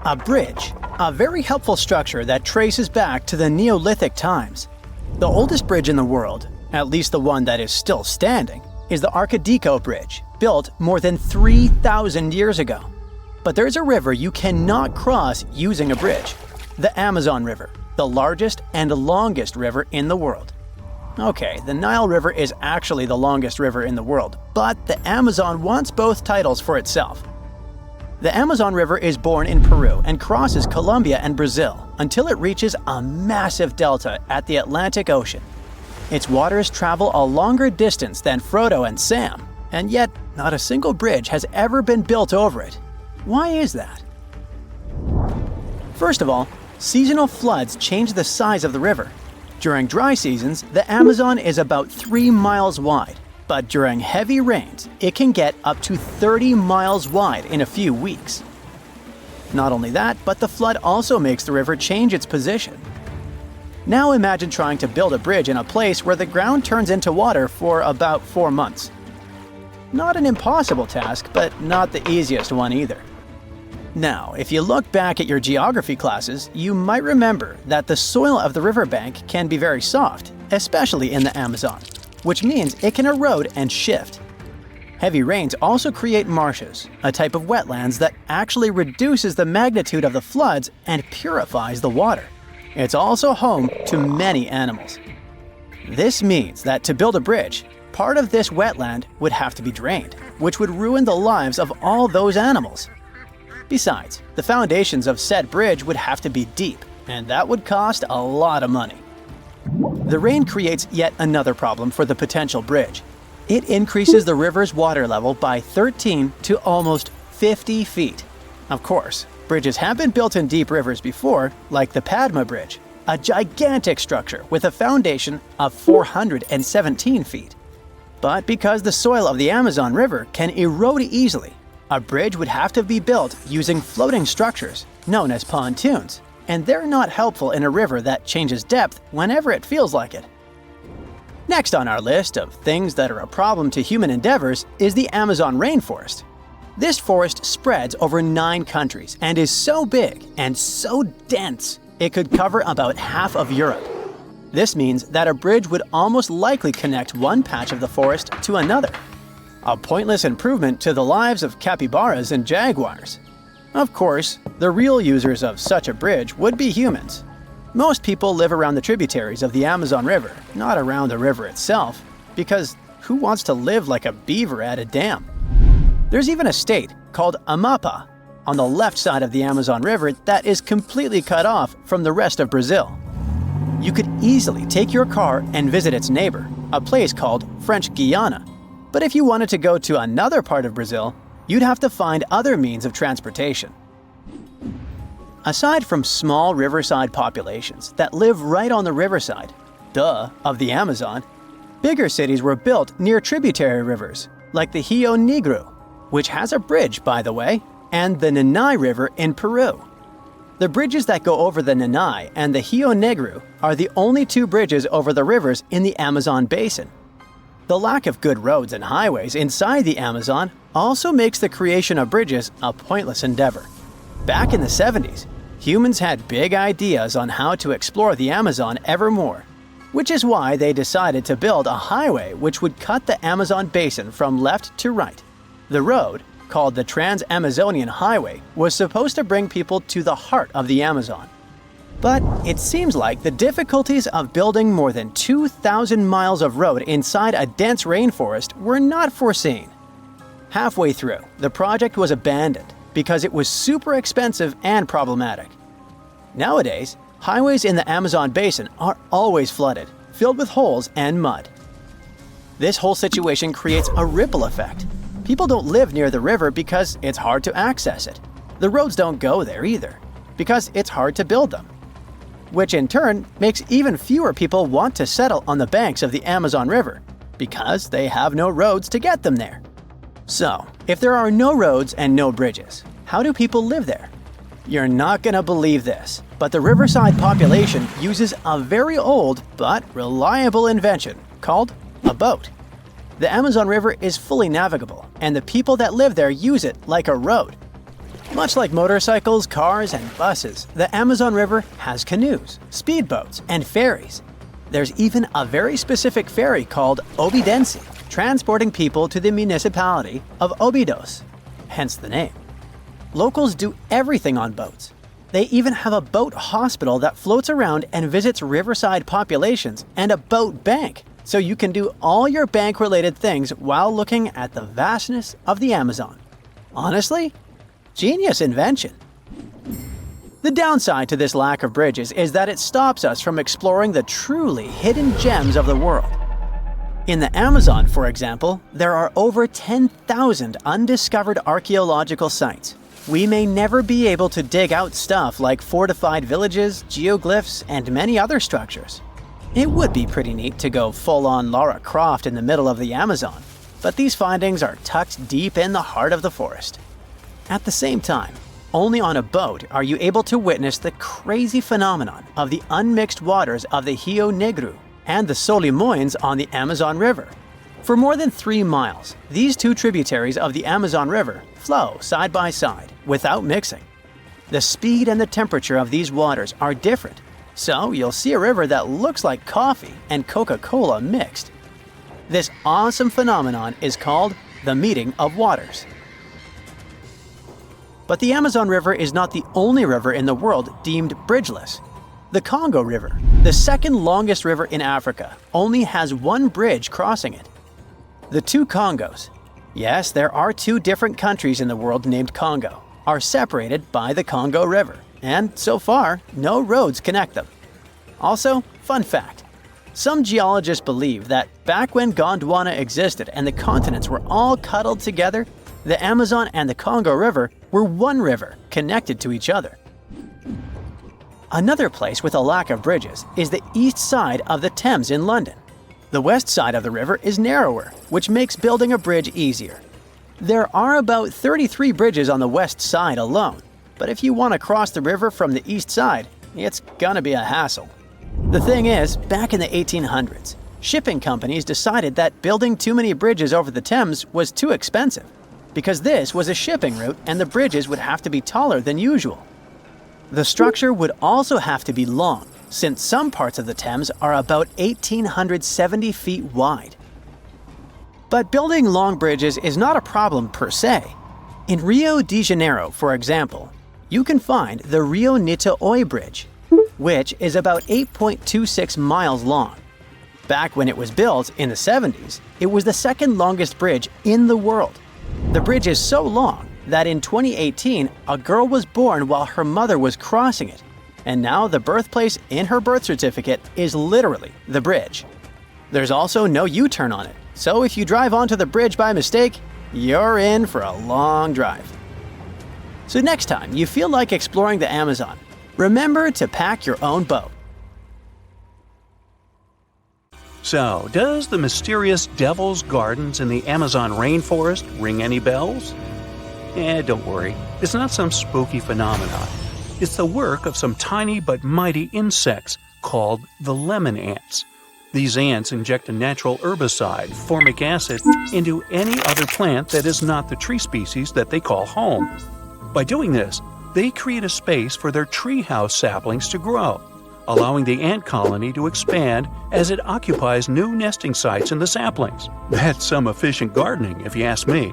A bridge, a very helpful structure that traces back to the Neolithic times. The oldest bridge in the world, at least the one that is still standing, is the Arkadiko Bridge, built more than 3,000 years ago. But there's a river you cannot cross using a bridge: the Amazon River, the largest and longest river in the world. Okay, the Nile River is actually the longest river in the world, but the Amazon wants both titles for itself. The Amazon River is born in Peru and crosses Colombia and Brazil until it reaches a massive delta at the Atlantic Ocean. Its waters travel a longer distance than Frodo and Sam, and yet not a single bridge has ever been built over it. Why is that? First of all, seasonal floods change the size of the river. During dry seasons, the Amazon is about 3 miles wide, but during heavy rains, it can get up to 30 miles wide in a few weeks. Not only that, but the flood also makes the river change its position. Now imagine trying to build a bridge in a place where the ground turns into water for about 4 months. Not an impossible task, but not the easiest one either. Now, if you look back at your geography classes, you might remember that the soil of the riverbank can be very soft, especially in the Amazon, which means it can erode and shift. Heavy rains also create marshes, a type of wetlands that actually reduces the magnitude of the floods and purifies the water. It's also home to many animals. This means that to build a bridge, part of this wetland would have to be drained, which would ruin the lives of all those animals. Besides, the foundations of said bridge would have to be deep, and that would cost a lot of money. The rain creates yet another problem for the potential bridge. It increases the river's water level by 13 to almost 50 feet. Of course, bridges have been built in deep rivers before, like the Padma Bridge, a gigantic structure with a foundation of 417 feet. But because the soil of the Amazon River can erode easily, a bridge would have to be built using floating structures, known as pontoons, and they're not helpful in a river that changes depth whenever it feels like it. Next on our list of things that are a problem to human endeavors is the Amazon rainforest. This forest spreads over 9 countries and is so big and so dense it could cover about half of Europe. This means that a bridge would almost likely connect one patch of the forest to another. A pointless improvement to the lives of capybaras and jaguars. Of course, the real users of such a bridge would be humans. Most people live around the tributaries of the Amazon River, not around the river itself, because who wants to live like a beaver at a dam? There's even a state called Amapá on the left side of the Amazon River that is completely cut off from the rest of Brazil. You could easily take your car and visit its neighbor, a place called French Guiana. But if you wanted to go to another part of Brazil, you'd have to find other means of transportation. Aside from small riverside populations that live right on the riverside, of the Amazon, bigger cities were built near tributary rivers, like the Rio Negro, which has a bridge, by the way, and the Nanay River in Peru. The bridges that go over the Nanay and the Rio Negro are the only 2 bridges over the rivers in the Amazon basin. The lack of good roads and highways inside the Amazon also makes the creation of bridges a pointless endeavor. Back in the 70s, humans had big ideas on how to explore the Amazon ever more, which is why they decided to build a highway which would cut the Amazon basin from left to right. The road, called the Trans-Amazonian Highway, was supposed to bring people to the heart of the Amazon. But it seems like the difficulties of building more than 2,000 miles of road inside a dense rainforest were not foreseen. Halfway through, the project was abandoned because it was super expensive and problematic. Nowadays, highways in the Amazon basin are always flooded, filled with holes and mud. This whole situation creates a ripple effect. People don't live near the river because it's hard to access it. The roads don't go there either, because it's hard to build them. Which in turn makes even fewer people want to settle on the banks of the Amazon River, because they have no roads to get them there. So, if there are no roads and no bridges, how do people live there? You're not gonna believe this, but the riverside population uses a very old but reliable invention called a boat. The Amazon River is fully navigable, and the people that live there use it like a road. Much like motorcycles, cars, and buses, the Amazon River has canoes, speedboats, and ferries. There's even a very specific ferry called Obidense, transporting people to the municipality of Obidos, hence the name. Locals do everything on boats. They even have a boat hospital that floats around and visits riverside populations and a boat bank, so you can do all your bank-related things while looking at the vastness of the Amazon. Honestly, genius invention. The downside to this lack of bridges is that it stops us from exploring the truly hidden gems of the world. In the Amazon, for example, there are over 10,000 undiscovered archaeological sites. We may never be able to dig out stuff like fortified villages, geoglyphs, and many other structures. It would be pretty neat to go full-on Lara Croft in the middle of the Amazon, but these findings are tucked deep in the heart of the forest. At the same time, only on a boat are you able to witness the crazy phenomenon of the unmixed waters of the Rio Negro and the Solimões on the Amazon River. For more than 3 miles, these two tributaries of the Amazon River flow side by side without mixing. The speed and the temperature of these waters are different, so you'll see a river that looks like coffee and Coca-Cola mixed. This awesome phenomenon is called the meeting of waters. But the Amazon River is not the only river in the world deemed bridgeless. The Congo River, the second longest river in Africa, only has one bridge crossing it. The two Congos, yes, there are 2 different countries in the world named Congo, are separated by the Congo River, and so far, no roads connect them. Also, fun fact, some geologists believe that back when Gondwana existed and the continents were all cuddled together, the Amazon and the Congo River were one river connected to each other. Another place with a lack of bridges is the east side of the Thames in London. The west side of the river is narrower, which makes building a bridge easier. There are about 33 bridges on the west side alone, but if you want to cross the river from the east side, it's gonna be a hassle. The thing is, back in the 1800s, shipping companies decided that building too many bridges over the Thames was too expensive, because this was a shipping route and the bridges would have to be taller than usual. The structure would also have to be long, since some parts of the Thames are about 1,870 feet wide. But building long bridges is not a problem per se. In Rio de Janeiro, for example, you can find the Rio Niterói Bridge, which is about 8.26 miles long. Back when it was built in the 70s, it was the second longest bridge in the world. The bridge is so long that in 2018, a girl was born while her mother was crossing it, and now the birthplace in her birth certificate is literally the bridge. There's also no U-turn on it, so if you drive onto the bridge by mistake, you're in for a long drive. So next time you feel like exploring the Amazon, remember to pack your own boat. So, does the mysterious Devil's Gardens in the Amazon rainforest ring any bells? Don't worry, it's not some spooky phenomenon. It's the work of some tiny but mighty insects called the lemon ants. These ants inject a natural herbicide, formic acid, into any other plant that is not the tree species that they call home. By doing this, they create a space for their treehouse saplings to grow, allowing the ant colony to expand as it occupies new nesting sites in the saplings. That's some efficient gardening, if you ask me.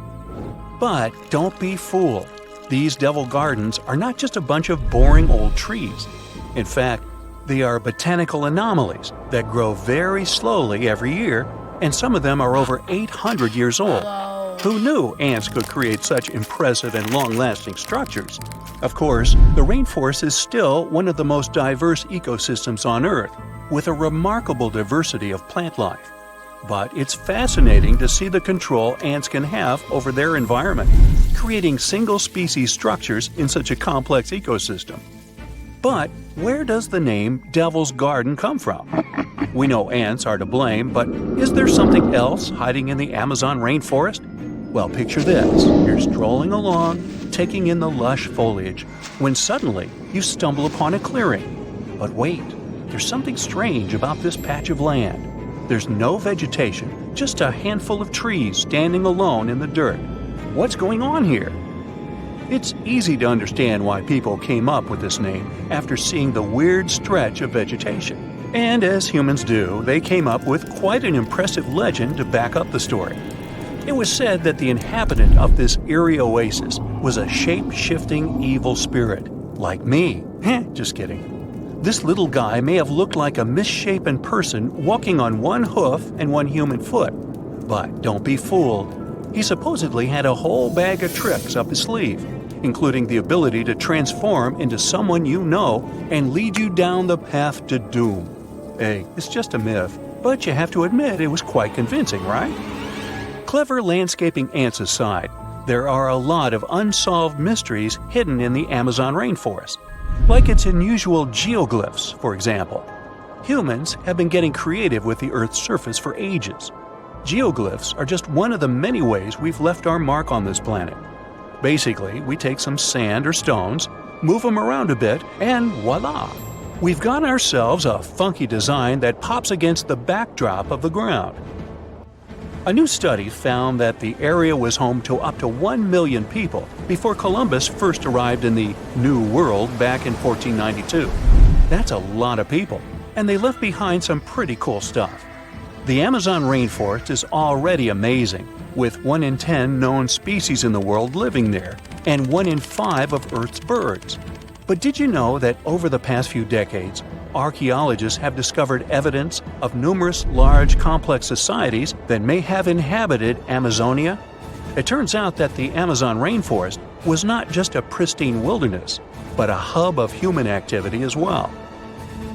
But don't be fooled. These devil gardens are not just a bunch of boring old trees. In fact, they are botanical anomalies that grow very slowly every year, and some of them are over 800 years old. Who knew ants could create such impressive and long-lasting structures? Of course, the rainforest is still one of the most diverse ecosystems on Earth, with a remarkable diversity of plant life. But it's fascinating to see the control ants can have over their environment, creating single-species structures in such a complex ecosystem. But where does the name Devil's Garden come from? We know ants are to blame, but is there something else hiding in the Amazon rainforest? Well, picture this. You're strolling along, taking in the lush foliage, when suddenly you stumble upon a clearing. But wait, there's something strange about this patch of land. There's no vegetation, just a handful of trees standing alone in the dirt. What's going on here? It's easy to understand why people came up with this name after seeing the weird stretch of vegetation. And as humans do, they came up with quite an impressive legend to back up the story. It was said that the inhabitant of this eerie oasis was a shape-shifting evil spirit, like me. Just kidding. This little guy may have looked like a misshapen person walking on one hoof and one human foot. But don't be fooled. He supposedly had a whole bag of tricks up his sleeve, including the ability to transform into someone you know and lead you down the path to doom. Hey, it's just a myth, but you have to admit it was quite convincing, right? Clever landscaping ants aside, there are a lot of unsolved mysteries hidden in the Amazon rainforest, like its unusual geoglyphs, for example. Humans have been getting creative with the Earth's surface for ages. Geoglyphs are just one of the many ways we've left our mark on this planet. Basically, we take some sand or stones, move them around a bit, and voila! We've got ourselves a funky design that pops against the backdrop of the ground. A new study found that the area was home to up to 1 million people before Columbus first arrived in the New World back in 1492. That's a lot of people, and they left behind some pretty cool stuff. The Amazon rainforest is already amazing, with 1 in 10 known species in the world living there, and 1 in 5 of Earth's birds. But did you know that over the past few decades, archaeologists have discovered evidence of numerous large, complex societies that may have inhabited Amazonia? It turns out that the Amazon rainforest was not just a pristine wilderness, but a hub of human activity as well.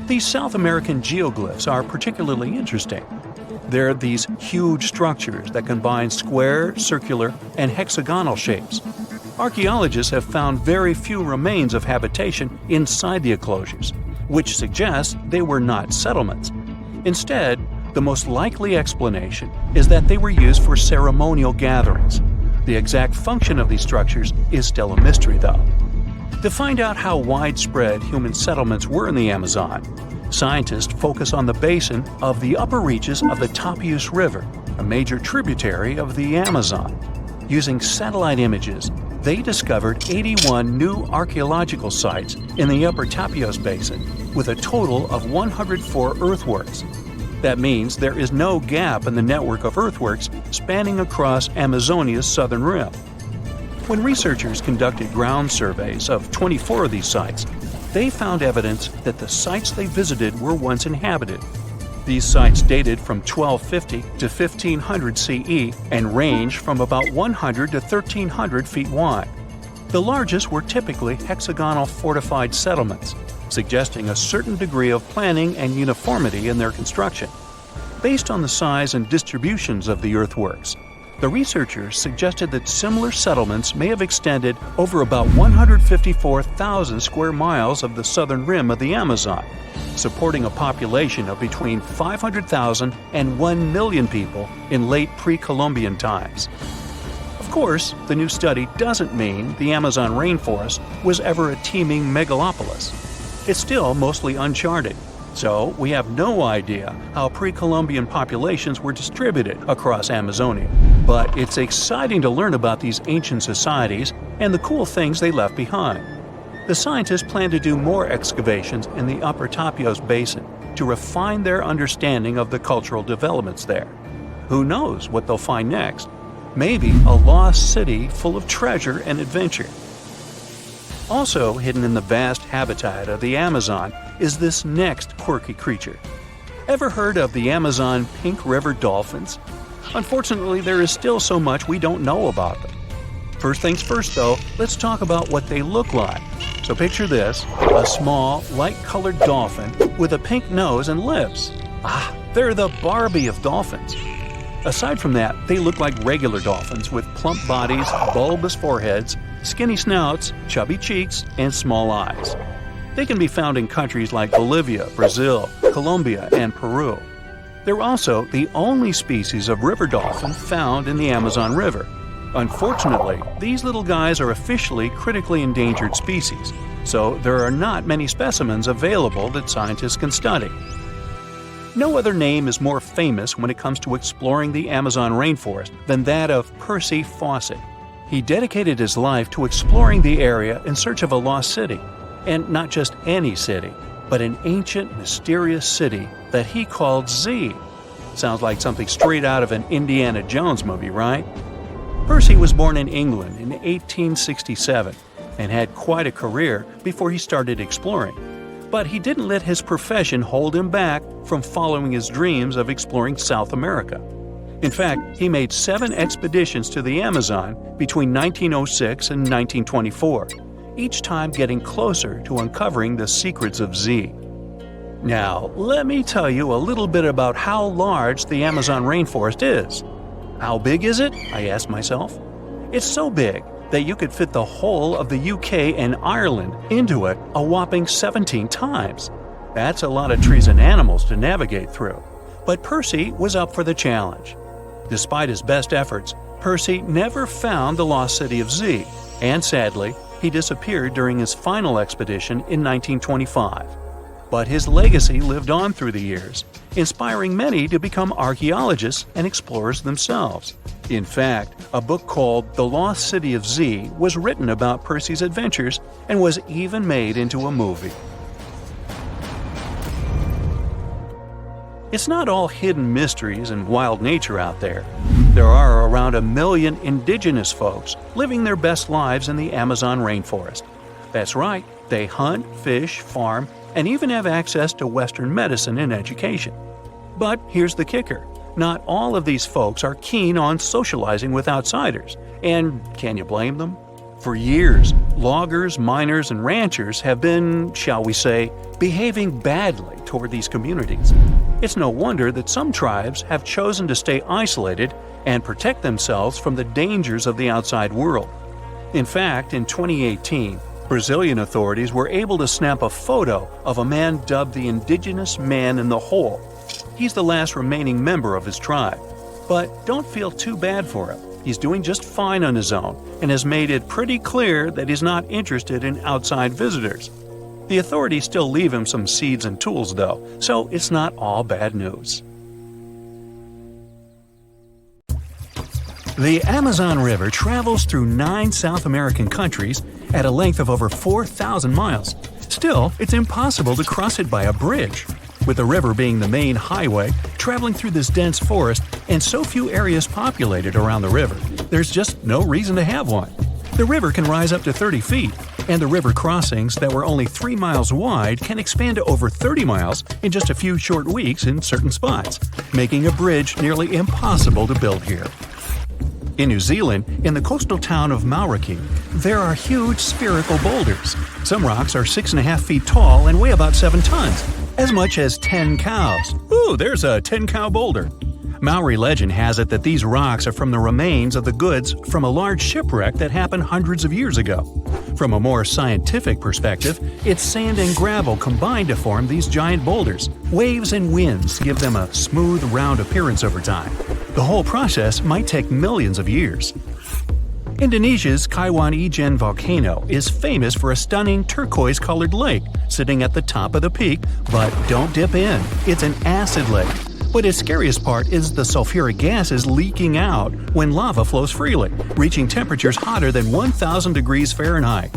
These South American geoglyphs are particularly interesting. They're these huge structures that combine square, circular, and hexagonal shapes. Archaeologists have found very few remains of habitation inside the enclosures, which suggests they were not settlements. Instead, the most likely explanation is that they were used for ceremonial gatherings. The exact function of these structures is still a mystery, though. To find out how widespread human settlements were in the Amazon, scientists focus on the basin of the upper reaches of the Tapias River, a major tributary of the Amazon. Using satellite images, they discovered 81 new archaeological sites in the upper Tapias Basin, with a total of 104 earthworks. That means there is no gap in the network of earthworks spanning across Amazonia's southern rim. When researchers conducted ground surveys of 24 of these sites, they found evidence that the sites they visited were once inhabited. These sites dated from 1250 to 1500 CE and ranged from about 100 to 1300 feet wide. The largest were typically hexagonal fortified settlements, suggesting a certain degree of planning and uniformity in their construction. Based on the size and distributions of the earthworks, the researchers suggested that similar settlements may have extended over about 154,000 square miles of the southern rim of the Amazon, supporting a population of between 500,000 and 1 million people in late pre-Columbian times. Of course, the new study doesn't mean the Amazon rainforest was ever a teeming megalopolis. It's still mostly uncharted, so we have no idea how pre-Columbian populations were distributed across Amazonia. But it's exciting to learn about these ancient societies and the cool things they left behind. The scientists plan to do more excavations in the upper Tapias Basin to refine their understanding of the cultural developments there. Who knows what they'll find next? Maybe a lost city full of treasure and adventure. Also hidden in the vast habitat of the Amazon is this next quirky creature. Ever heard of the Amazon pink river dolphins? Unfortunately, there is still so much we don't know about them. First things first, though, let's talk about what they look like. So picture this, a small, light-colored dolphin with a pink nose and lips. They're the Barbie of dolphins. Aside from that, they look like regular dolphins with plump bodies, bulbous foreheads, skinny snouts, chubby cheeks, and small eyes. They can be found in countries like Bolivia, Brazil, Colombia, and Peru. They're also the only species of river dolphin found in the Amazon River. Unfortunately, these little guys are officially critically endangered species, so there are not many specimens available that scientists can study. No other name is more famous when it comes to exploring the Amazon rainforest than that of Percy Fawcett. He dedicated his life to exploring the area in search of a lost city. And not just any city, but an ancient, mysterious city that he called Z. Sounds like something straight out of an Indiana Jones movie, right? Percy was born in England in 1867 and had quite a career before he started exploring. But he didn't let his profession hold him back from following his dreams of exploring South America. In fact, he made 7 expeditions to the Amazon between 1906 and 1924, each time getting closer to uncovering the secrets of Z. Now, let me tell you a little bit about how large the Amazon rainforest is. How big is it? I asked myself. It's so big that you could fit the whole of the UK and Ireland into it a whopping 17 times. That's a lot of trees and animals to navigate through. But Percy was up for the challenge. Despite his best efforts, Percy never found the lost city of Z, and sadly, he disappeared during his final expedition in 1925. But his legacy lived on through the years, inspiring many to become archaeologists and explorers themselves. In fact, a book called The Lost City of Z was written about Percy's adventures and was even made into a movie. It's not all hidden mysteries and wild nature out there. There are around 1 million indigenous folks living their best lives in the Amazon rainforest. That's right, they hunt, fish, farm, and even have access to Western medicine and education. But here's the kicker. Not all of these folks are keen on socializing with outsiders, and can you blame them? For years, loggers, miners, and ranchers have been, shall we say, behaving badly toward these communities. It's no wonder that some tribes have chosen to stay isolated and protect themselves from the dangers of the outside world. In fact, in 2018, Brazilian authorities were able to snap a photo of a man dubbed the Indigenous Man in the Hole. He's the last remaining member of his tribe. But don't feel too bad for him. He's doing just fine on his own and has made it pretty clear that he's not interested in outside visitors. The authorities still leave him some seeds and tools, though, so it's not all bad news. The Amazon River travels through 9 South American countries at a length of over 4,000 miles. Still, it's impossible to cross it by a bridge. With the river being the main highway, traveling through this dense forest, and so few areas populated around the river, there's just no reason to have one. The river can rise up to 30 feet, and the river crossings that were only 3 miles wide can expand to over 30 miles in just a few short weeks in certain spots, making a bridge nearly impossible to build here. In New Zealand, in the coastal town of Mauriki, there are huge spherical boulders. Some rocks are 6.5 feet tall and weigh about 7 tons, as much as 10 cows. Ooh, there's a 10-cow boulder. Maori legend has it that these rocks are from the remains of the goods from a large shipwreck that happened hundreds of years ago. From a more scientific perspective, it's sand and gravel combined to form these giant boulders. Waves and winds give them a smooth, round appearance over time. The whole process might take millions of years. Indonesia's Kaiwan Ijen volcano is famous for a stunning turquoise-colored lake sitting at the top of the peak, but don't dip in. It's an acid lake. But its scariest part is the sulfuric gases leaking out when lava flows freely, reaching temperatures hotter than 1,000 degrees Fahrenheit.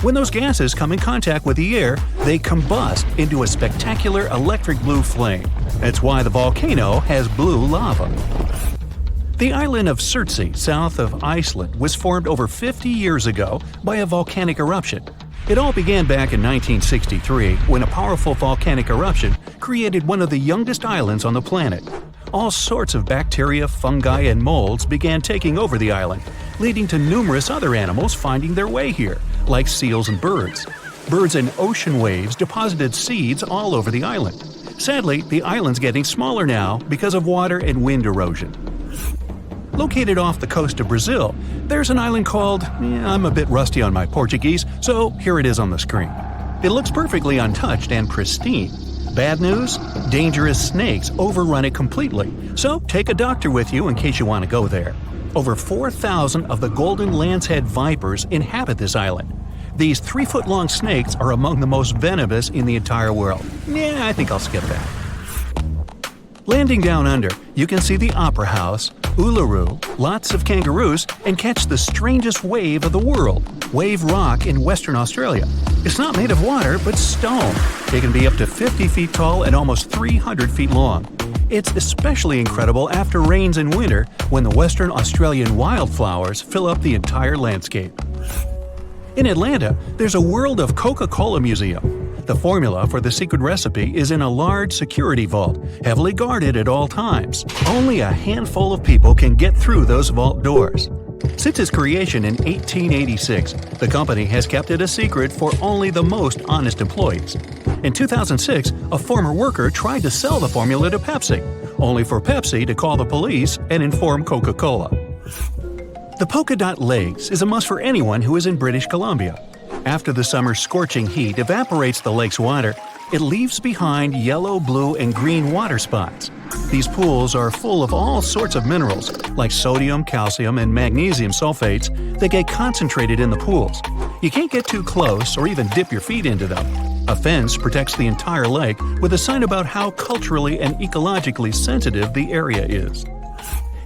When those gases come in contact with the air, they combust into a spectacular electric blue flame. That's why the volcano has blue lava. The island of Surtsey, south of Iceland, was formed over 50 years ago by a volcanic eruption. It all began back in 1963 when a powerful volcanic eruption created one of the youngest islands on the planet. All sorts of bacteria, fungi, and molds began taking over the island, leading to numerous other animals finding their way here, like seals and birds. Birds and ocean waves deposited seeds all over the island. Sadly, the island's getting smaller now because of water and wind erosion. Located off the coast of Brazil, there's an island called… I'm a bit rusty on my Portuguese, so here it is on the screen. It looks perfectly untouched and pristine. Bad news? Dangerous snakes overrun it completely, so take a doctor with you in case you want to go there. Over 4,000 of the golden lancehead vipers inhabit this island. These 3-foot-long snakes are among the most venomous in the entire world. I think I'll skip that. Landing down under, you can see the Opera House, Uluru, lots of kangaroos, and catch the strangest wave of the world, Wave Rock in Western Australia. It's not made of water, but stone. It can be up to 50 feet tall and almost 300 feet long. It's especially incredible after rains in winter when the Western Australian wildflowers fill up the entire landscape. In Atlanta, there's a World of Coca-Cola museum. The formula for the secret recipe is in a large security vault, heavily guarded at all times. Only a handful of people can get through those vault doors. Since its creation in 1886, the company has kept it a secret for only the most honest employees. In 2006, a former worker tried to sell the formula to Pepsi, only for Pepsi to call the police and inform Coca-Cola. The Polka Dot Lakes is a must for anyone who is in British Columbia. After the summer's scorching heat evaporates the lake's water, it leaves behind yellow, blue, and green water spots. These pools are full of all sorts of minerals, like sodium, calcium, and magnesium sulfates that get concentrated in the pools. You can't get too close or even dip your feet into them. A fence protects the entire lake with a sign about how culturally and ecologically sensitive the area is.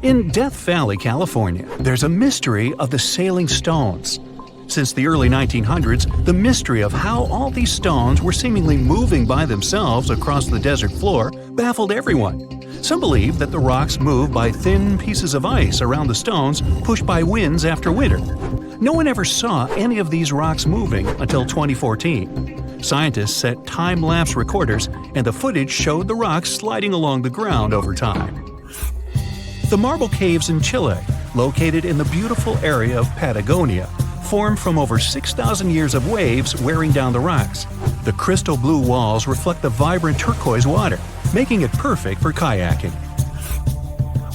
In Death Valley, California, there's a mystery of the sailing stones. Since the early 1900s, the mystery of how all these stones were seemingly moving by themselves across the desert floor baffled everyone. Some believe that the rocks move by thin pieces of ice around the stones pushed by winds after winter. No one ever saw any of these rocks moving until 2014. Scientists set time-lapse recorders, and the footage showed the rocks sliding along the ground over time. The marble caves in Chile, located in the beautiful area of Patagonia, formed from over 6,000 years of waves wearing down the rocks. The crystal blue walls reflect the vibrant turquoise water, making it perfect for kayaking.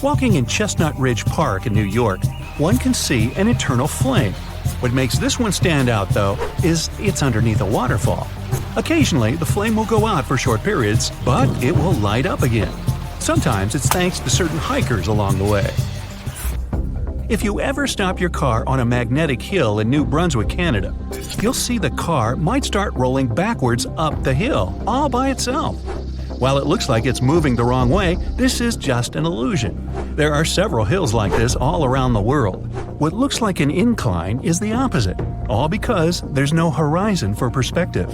Walking in Chestnut Ridge Park in New York, one can see an eternal flame. What makes this one stand out, though, is it's underneath a waterfall. Occasionally, the flame will go out for short periods, but it will light up again. Sometimes it's thanks to certain hikers along the way. If you ever stop your car on a magnetic hill in New Brunswick, Canada, you'll see the car might start rolling backwards up the hill, all by itself. While it looks like it's moving the wrong way, this is just an illusion. There are several hills like this all around the world. What looks like an incline is the opposite, all because there's no horizon for perspective.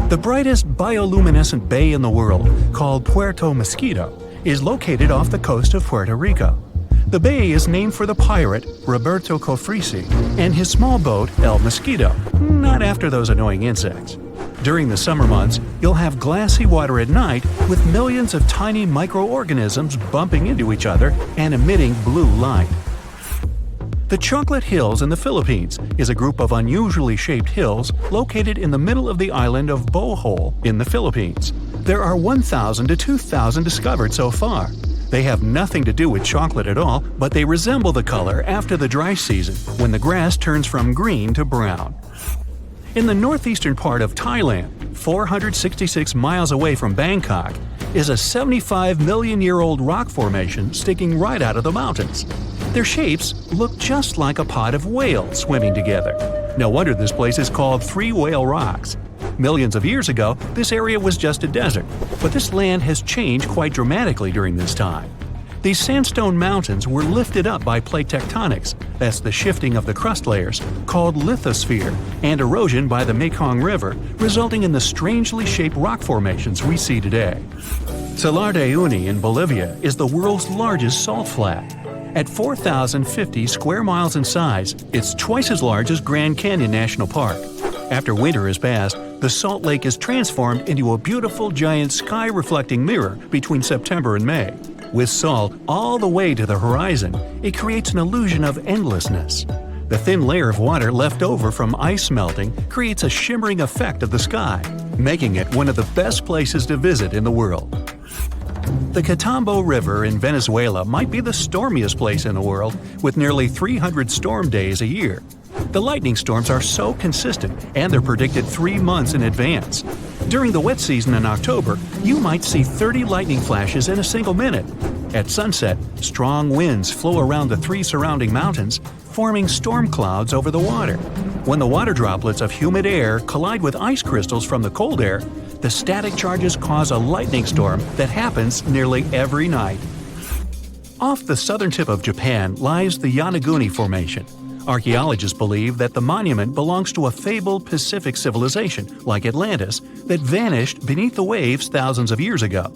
The brightest bioluminescent bay in the world, called Puerto Mosquito, is located off the coast of Puerto Rico. The bay is named for the pirate Roberto Cofresi and his small boat El Mosquito, not after those annoying insects. During the summer months, you'll have glassy water at night with millions of tiny microorganisms bumping into each other and emitting blue light. The Chocolate Hills in the Philippines is a group of unusually shaped hills located in the middle of the island of Bohol in the Philippines. There are 1,000 to 2,000 discovered so far. They have nothing to do with chocolate at all, but they resemble the color after the dry season, when the grass turns from green to brown. In the northeastern part of Thailand, 466 miles away from Bangkok, is a 75-million-year-old rock formation sticking right out of the mountains. Their shapes look just like a pod of whales swimming together. No wonder this place is called Three Whale Rocks. Millions of years ago, this area was just a desert, but this land has changed quite dramatically during this time. These sandstone mountains were lifted up by plate tectonics, that's the shifting of the crust layers, called lithosphere, and erosion by the Mekong River, resulting in the strangely shaped rock formations we see today. Salar de Uyuni in Bolivia is the world's largest salt flat. At 4,050 square miles in size, it's twice as large as Grand Canyon National Park. After winter has passed, the salt lake is transformed into a beautiful giant sky-reflecting mirror between September and May. With salt all the way to the horizon, it creates an illusion of endlessness. The thin layer of water left over from ice melting creates a shimmering effect of the sky, making it one of the best places to visit in the world. The Catambo River in Venezuela might be the stormiest place in the world, with nearly 300 storm days a year. The lightning storms are so consistent, and they're predicted 3 months in advance. During the wet season in October, you might see 30 lightning flashes in a single minute. At sunset, strong winds flow around the 3 surrounding mountains, forming storm clouds over the water. When the water droplets of humid air collide with ice crystals from the cold air, the static charges cause a lightning storm that happens nearly every night. Off the southern tip of Japan lies the Yonaguni Formation. Archaeologists believe that the monument belongs to a fabled Pacific civilization, like Atlantis, that vanished beneath the waves thousands of years ago.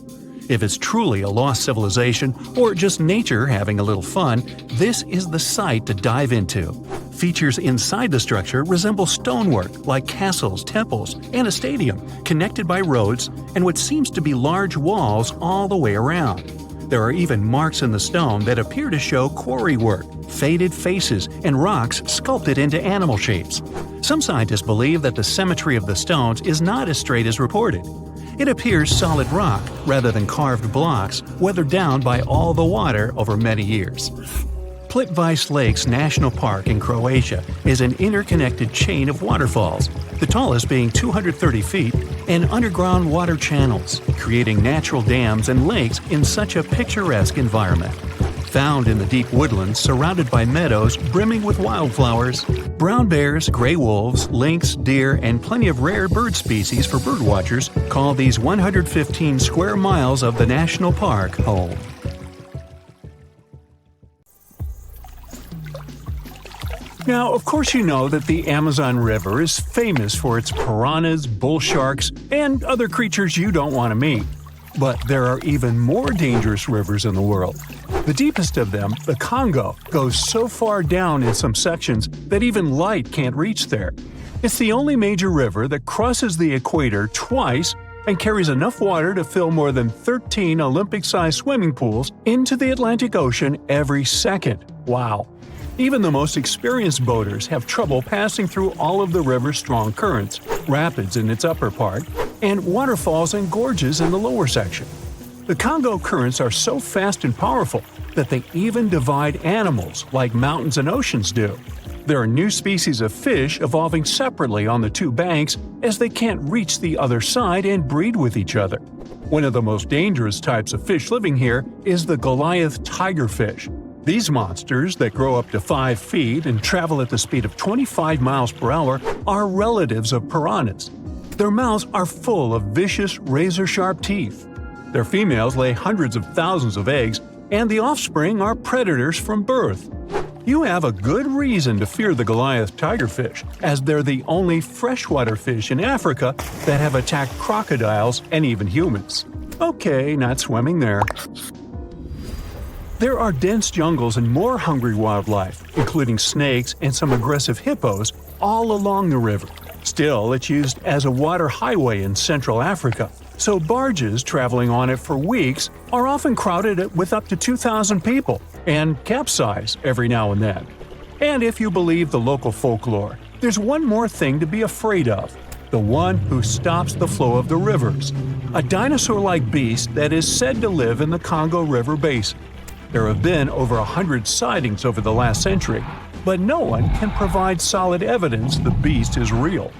If it's truly a lost civilization or just nature having a little fun, this is the site to dive into. Features inside the structure resemble stonework like castles, temples, and a stadium, connected by roads and what seems to be large walls all the way around. There are even marks in the stone that appear to show quarry work, faded faces, and rocks sculpted into animal shapes. Some scientists believe that the symmetry of the stones is not as straight as reported. It appears solid rock rather than carved blocks, weathered down by all the water over many years. Plitvice Lakes National Park in Croatia is an interconnected chain of waterfalls, the tallest being 230 feet, and underground water channels, creating natural dams and lakes in such a picturesque environment. Found in the deep woodlands surrounded by meadows brimming with wildflowers, brown bears, gray wolves, lynx, deer, and plenty of rare bird species for birdwatchers call these 115 square miles of the national park home. Now, of course you know that the Amazon River is famous for its piranhas, bull sharks, and other creatures you don't want to meet. But there are even more dangerous rivers in the world. The deepest of them, the Congo, goes so far down in some sections that even light can't reach there. It's the only major river that crosses the equator twice and carries enough water to fill more than 13 Olympic-sized swimming pools into the Atlantic Ocean every second. Wow! Even the most experienced boaters have trouble passing through all of the river's strong currents, rapids in its upper part, and waterfalls and gorges in the lower section. The Congo currents are so fast and powerful that they even divide animals like mountains and oceans do. There are new species of fish evolving separately on the two banks as they can't reach the other side and breed with each other. One of the most dangerous types of fish living here is the Goliath tigerfish. These monsters, that grow up to 5 feet and travel at the speed of 25 miles per hour, are relatives of piranhas. Their mouths are full of vicious, razor-sharp teeth. Their females lay hundreds of thousands of eggs, and the offspring are predators from birth. You have a good reason to fear the Goliath tigerfish, as they're the only freshwater fish in Africa that have attacked crocodiles and even humans. Okay, not swimming there. There are dense jungles and more hungry wildlife, including snakes and some aggressive hippos, all along the river. Still, it's used as a water highway in Central Africa, so barges traveling on it for weeks are often crowded with up to 2,000 people and capsize every now and then. And if you believe the local folklore, there's one more thing to be afraid of: the one who stops the flow of the rivers, a dinosaur-like beast that is said to live in the Congo River basin. There have been over 100 sightings over the last century, but no one can provide solid evidence the beast is real.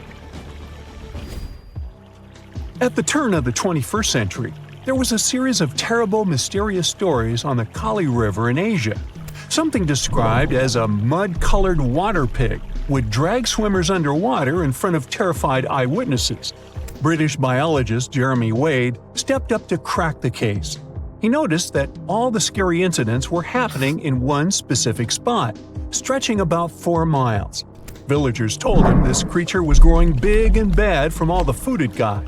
At the turn of the 21st century, there was a series of terrible, mysterious stories on the Kali River in Asia. Something described as a mud-colored water pig would drag swimmers underwater in front of terrified eyewitnesses. British biologist Jeremy Wade stepped up to crack the case. He noticed that all the scary incidents were happening in one specific spot, stretching about 4 miles. Villagers told him this creature was growing big and bad from all the food it got.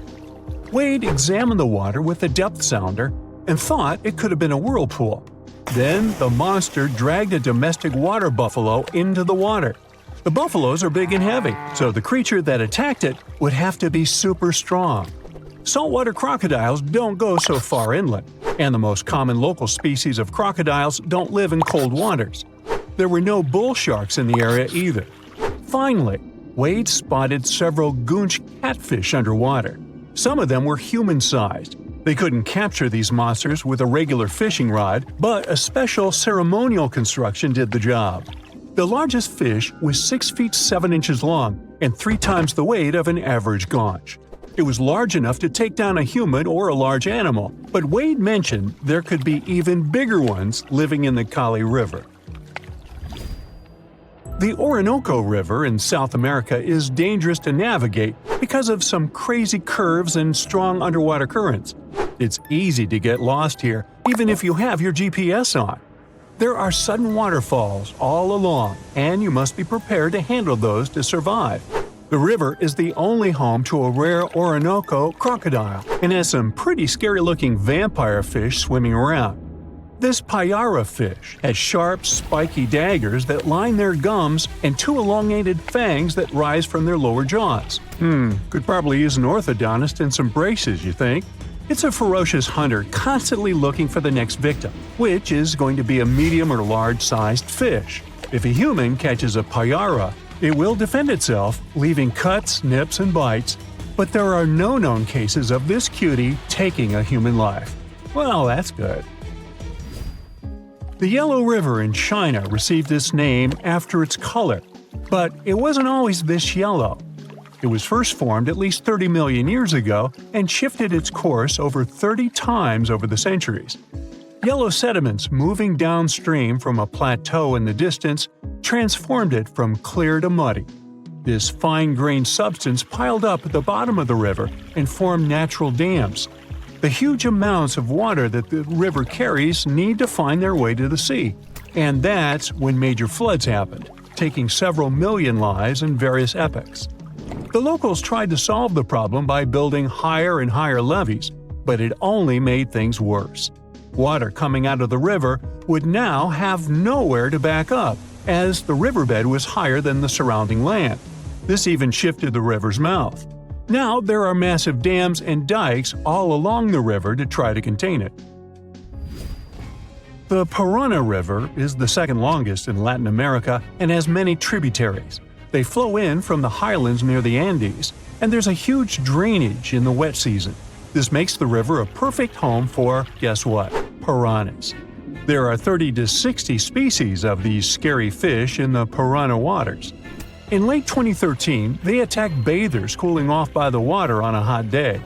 Wade examined the water with a depth sounder and thought it could have been a whirlpool. Then the monster dragged a domestic water buffalo into the water. The buffaloes are big and heavy, so the creature that attacked it would have to be super strong. Saltwater crocodiles don't go so far inland, and the most common local species of crocodiles don't live in cold waters. There were no bull sharks in the area either. Finally, Wade spotted several goonch catfish underwater. Some of them were human-sized. They couldn't capture these monsters with a regular fishing rod, but a special ceremonial construction did the job. The largest fish was 6 feet 7 inches long and 3 times the weight of an average gaunch. It was large enough to take down a human or a large animal, but Wade mentioned there could be even bigger ones living in the Kali River. The Orinoco River in South America is dangerous to navigate because of some crazy curves and strong underwater currents. It's easy to get lost here, even if you have your GPS on. There are sudden waterfalls all along, and you must be prepared to handle those to survive. The river is the only home to a rare Orinoco crocodile and has some pretty scary-looking vampire fish swimming around. This payara fish has sharp, spiky daggers that line their gums and two elongated fangs that rise from their lower jaws. Could probably use an orthodontist and some braces, you think? It's a ferocious hunter constantly looking for the next victim, which is going to be a medium or large-sized fish. If a human catches a payara, it will defend itself, leaving cuts, nips, and bites, but there are no known cases of this cutie taking a human life. Well, that's good. The Yellow River in China received its name after its color, but it wasn't always this yellow. It was first formed at least 30 million years ago and shifted its course over 30 times over the centuries. Yellow sediments moving downstream from a plateau in the distance transformed it from clear to muddy. This fine-grained substance piled up at the bottom of the river and formed natural dams. The huge amounts of water that the river carries need to find their way to the sea, and that's when major floods happened, taking several million lives in various epochs. The locals tried to solve the problem by building higher and higher levees, but it only made things worse. Water coming out of the river would now have nowhere to back up, as the riverbed was higher than the surrounding land. This even shifted the river's mouth. Now there are massive dams and dikes all along the river to try to contain it. The Parana River is the second longest in Latin America and has many tributaries. They flow in from the highlands near the Andes, and there's a huge drainage in the wet season. This makes the river a perfect home for, guess what, piranhas. There are 30 to 60 species of these scary fish in the Parana waters. In late 2013, they attacked bathers cooling off by the water on a hot day.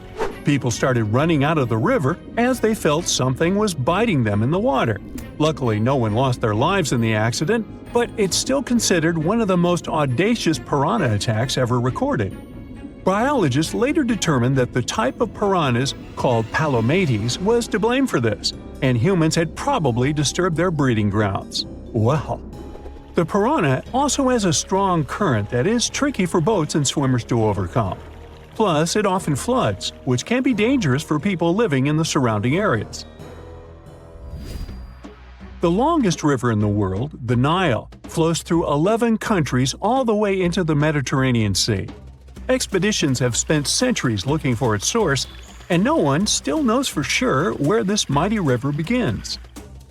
People started running out of the river as they felt something was biting them in the water. Luckily, no one lost their lives in the accident, but it's still considered one of the most audacious piranha attacks ever recorded. Biologists later determined that the type of piranhas, called palomates, was to blame for this, and humans had probably disturbed their breeding grounds. Well, the piranha also has a strong current that is tricky for boats and swimmers to overcome. Plus, it often floods, which can be dangerous for people living in the surrounding areas. The longest river in the world, the Nile, flows through 11 countries all the way into the Mediterranean Sea. Expeditions have spent centuries looking for its source, and no one still knows for sure where this mighty river begins.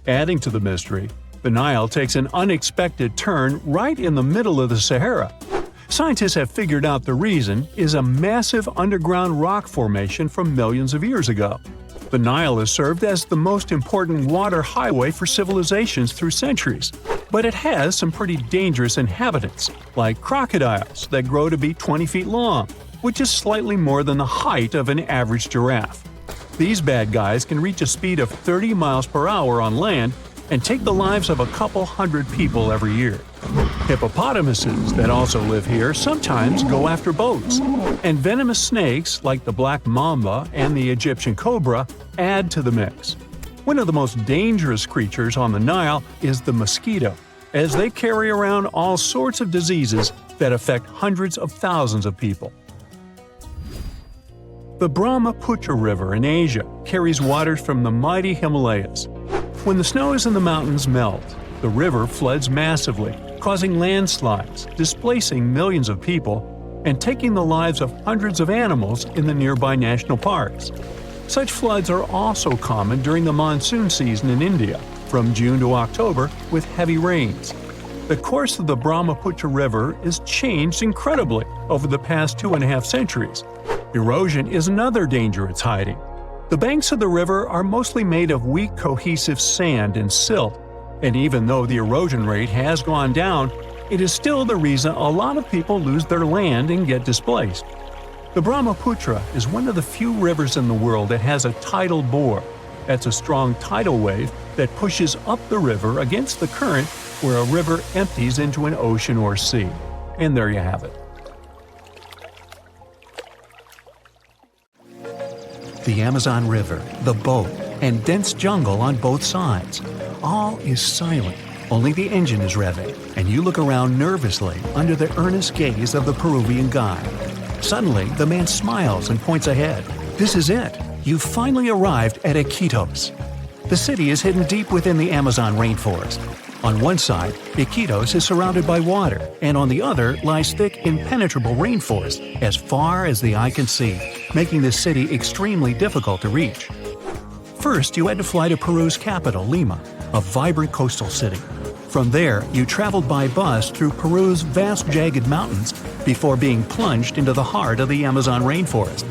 Adding to the mystery, the Nile takes an unexpected turn right in the middle of the Sahara. Scientists have figured out the reason is a massive underground rock formation from millions of years ago. The Nile has served as the most important water highway for civilizations through centuries, but it has some pretty dangerous inhabitants, like crocodiles that grow to be 20 feet long, which is slightly more than the height of an average giraffe. These bad guys can reach a speed of 30 miles per hour on land and take the lives of a couple hundred people every year. Hippopotamuses that also live here sometimes go after boats, and venomous snakes like the black mamba and the Egyptian cobra add to the mix. One of the most dangerous creatures on the Nile is the mosquito, as they carry around all sorts of diseases that affect hundreds of thousands of people. The Brahmaputra River in Asia carries waters from the mighty Himalayas. When the snows in the mountains melt, the river floods massively, causing landslides, displacing millions of people, and taking the lives of hundreds of animals in the nearby national parks. Such floods are also common during the monsoon season in India, from June to October, with heavy rains. The course of the Brahmaputra River is changed incredibly over the past 2.5 centuries. Erosion is another danger it's hiding. The banks of the river are mostly made of weak cohesive sand and silt, and even though the erosion rate has gone down, it is still the reason a lot of people lose their land and get displaced. The Brahmaputra is one of the few rivers in the world that has a tidal bore. That's a strong tidal wave that pushes up the river against the current where a river empties into an ocean or sea. And there you have it. The Amazon River, the boat, and dense jungle on both sides. All is silent. Only the engine is revving, and you look around nervously under the earnest gaze of the Peruvian guide. Suddenly, the man smiles and points ahead. This is it. You've finally arrived at Iquitos. The city is hidden deep within the Amazon rainforest. On one side, Iquitos is surrounded by water, and on the other lies thick, impenetrable rainforest as far as the eye can see, making this city extremely difficult to reach. First, you had to fly to Peru's capital, Lima, a vibrant coastal city. From there, you traveled by bus through Peru's vast jagged mountains before being plunged into the heart of the Amazon rainforest.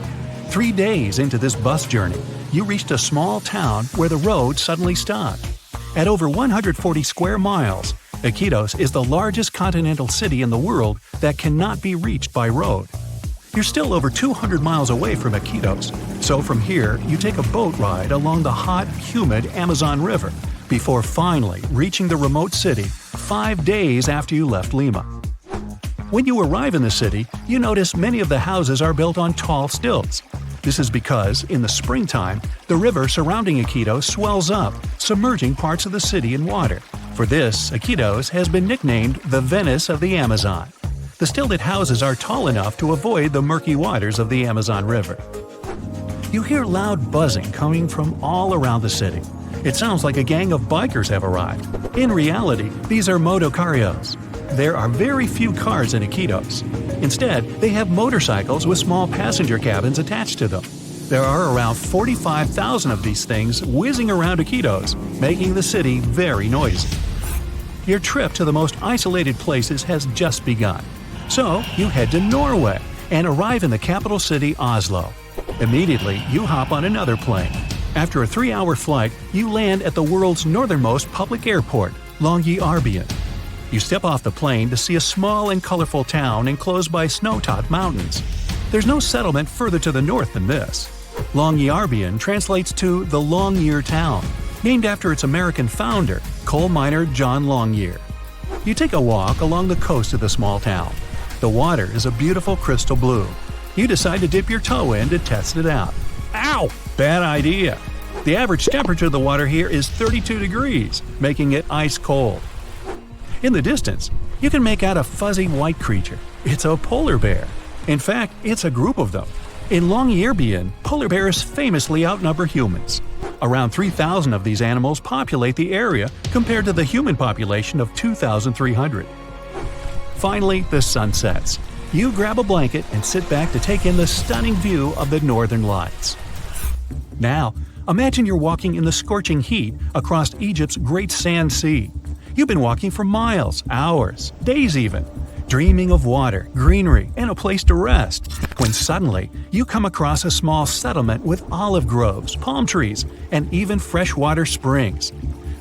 3 days into this bus journey, you reached a small town where the road suddenly stopped. At over 140 square miles, Iquitos is the largest continental city in the world that cannot be reached by road. You're still over 200 miles away from Iquitos, so from here you take a boat ride along the hot, humid Amazon River before finally reaching the remote city 5 days after you left Lima. When you arrive in the city, you notice many of the houses are built on tall stilts. This is because, in the springtime, the river surrounding Iquitos swells up, submerging parts of the city in water. For this, Iquitos has been nicknamed the Venice of the Amazon. The stilted houses are tall enough to avoid the murky waters of the Amazon River. You hear loud buzzing coming from all around the city. It sounds like a gang of bikers have arrived. In reality, these are motocarrios. There are very few cars in Iquitos. Instead, they have motorcycles with small passenger cabins attached to them. There are around 45,000 of these things whizzing around Iquitos, making the city very noisy. Your trip to the most isolated places has just begun. So, you head to Norway and arrive in the capital city Oslo. Immediately, you hop on another plane. After a 3-hour flight, you land at the world's northernmost public airport, Longyearbyen. You step off the plane to see a small and colorful town enclosed by snow-topped mountains. There's no settlement further to the north than this. Longyearbyen translates to the Long Year Town, named after its American founder, coal miner John Longyear. You take a walk along the coast of the small town. The water is a beautiful crystal blue. You decide to dip your toe in to test it out. Ow! Bad idea. The average temperature of the water here is 32 degrees, making it ice cold. In the distance, you can make out a fuzzy white creature. It's a polar bear. In fact, it's a group of them. In Longyearbyen, polar bears famously outnumber humans. Around 3,000 of these animals populate the area compared to the human population of 2,300. Finally, the sun sets. You grab a blanket and sit back to take in the stunning view of the northern lights. Now, imagine you're walking in the scorching heat across Egypt's Great Sand Sea. You've been walking for miles, hours, days even, dreaming of water, greenery, and a place to rest, when suddenly you come across a small settlement with olive groves, palm trees, and even freshwater springs.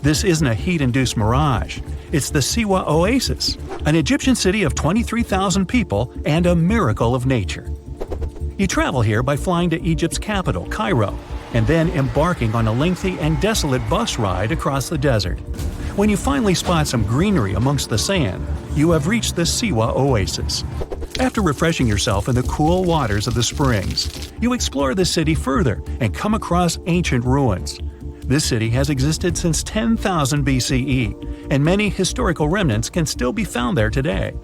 This isn't a heat-induced mirage. It's the Siwa Oasis, an Egyptian city of 23,000 people and a miracle of nature. You travel here by flying to Egypt's capital, Cairo, and then embarking on a lengthy and desolate bus ride across the desert. When you finally spot some greenery amongst the sand, you have reached the Siwa Oasis. After refreshing yourself in the cool waters of the springs, you explore the city further and come across ancient ruins. This city has existed since 10,000 BCE, and many historical remnants can still be found there today.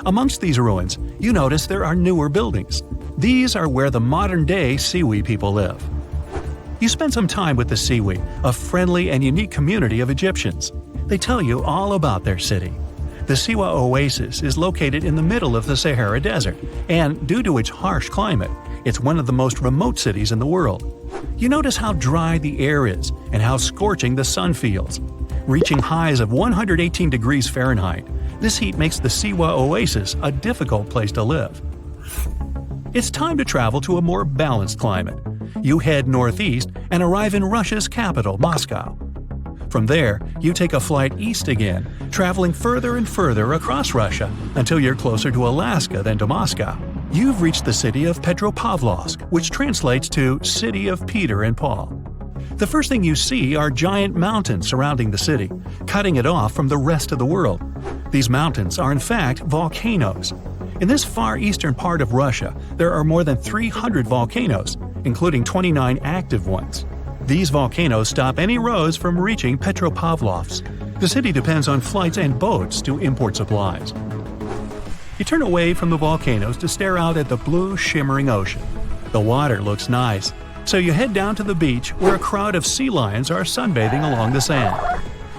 Amongst these ruins, you notice there are newer buildings. These are where the modern-day Siwi people live. You spend some time with the Siwi, a friendly and unique community of Egyptians. They tell you all about their city. The Siwa Oasis is located in the middle of the Sahara Desert, and due to its harsh climate, it's one of the most remote cities in the world. You notice how dry the air is and how scorching the sun feels. Reaching highs of 118 degrees Fahrenheit, this heat makes the Siwa Oasis a difficult place to live. It's time to travel to a more balanced climate. You head northeast and arrive in Russia's capital, Moscow. From there, you take a flight east again, traveling further and further across Russia until you're closer to Alaska than to Moscow. You've reached the city of Petropavlovsk, which translates to City of Peter and Paul. The first thing you see are giant mountains surrounding the city, cutting it off from the rest of the world. These mountains are in fact volcanoes. In this far eastern part of Russia, there are more than 300 volcanoes, including 29 active ones. These volcanoes stop any roads from reaching Petropavlovsk. The city depends on flights and boats to import supplies. You turn away from the volcanoes to stare out at the blue, shimmering ocean. The water looks nice, so you head down to the beach where a crowd of sea lions are sunbathing along the sand.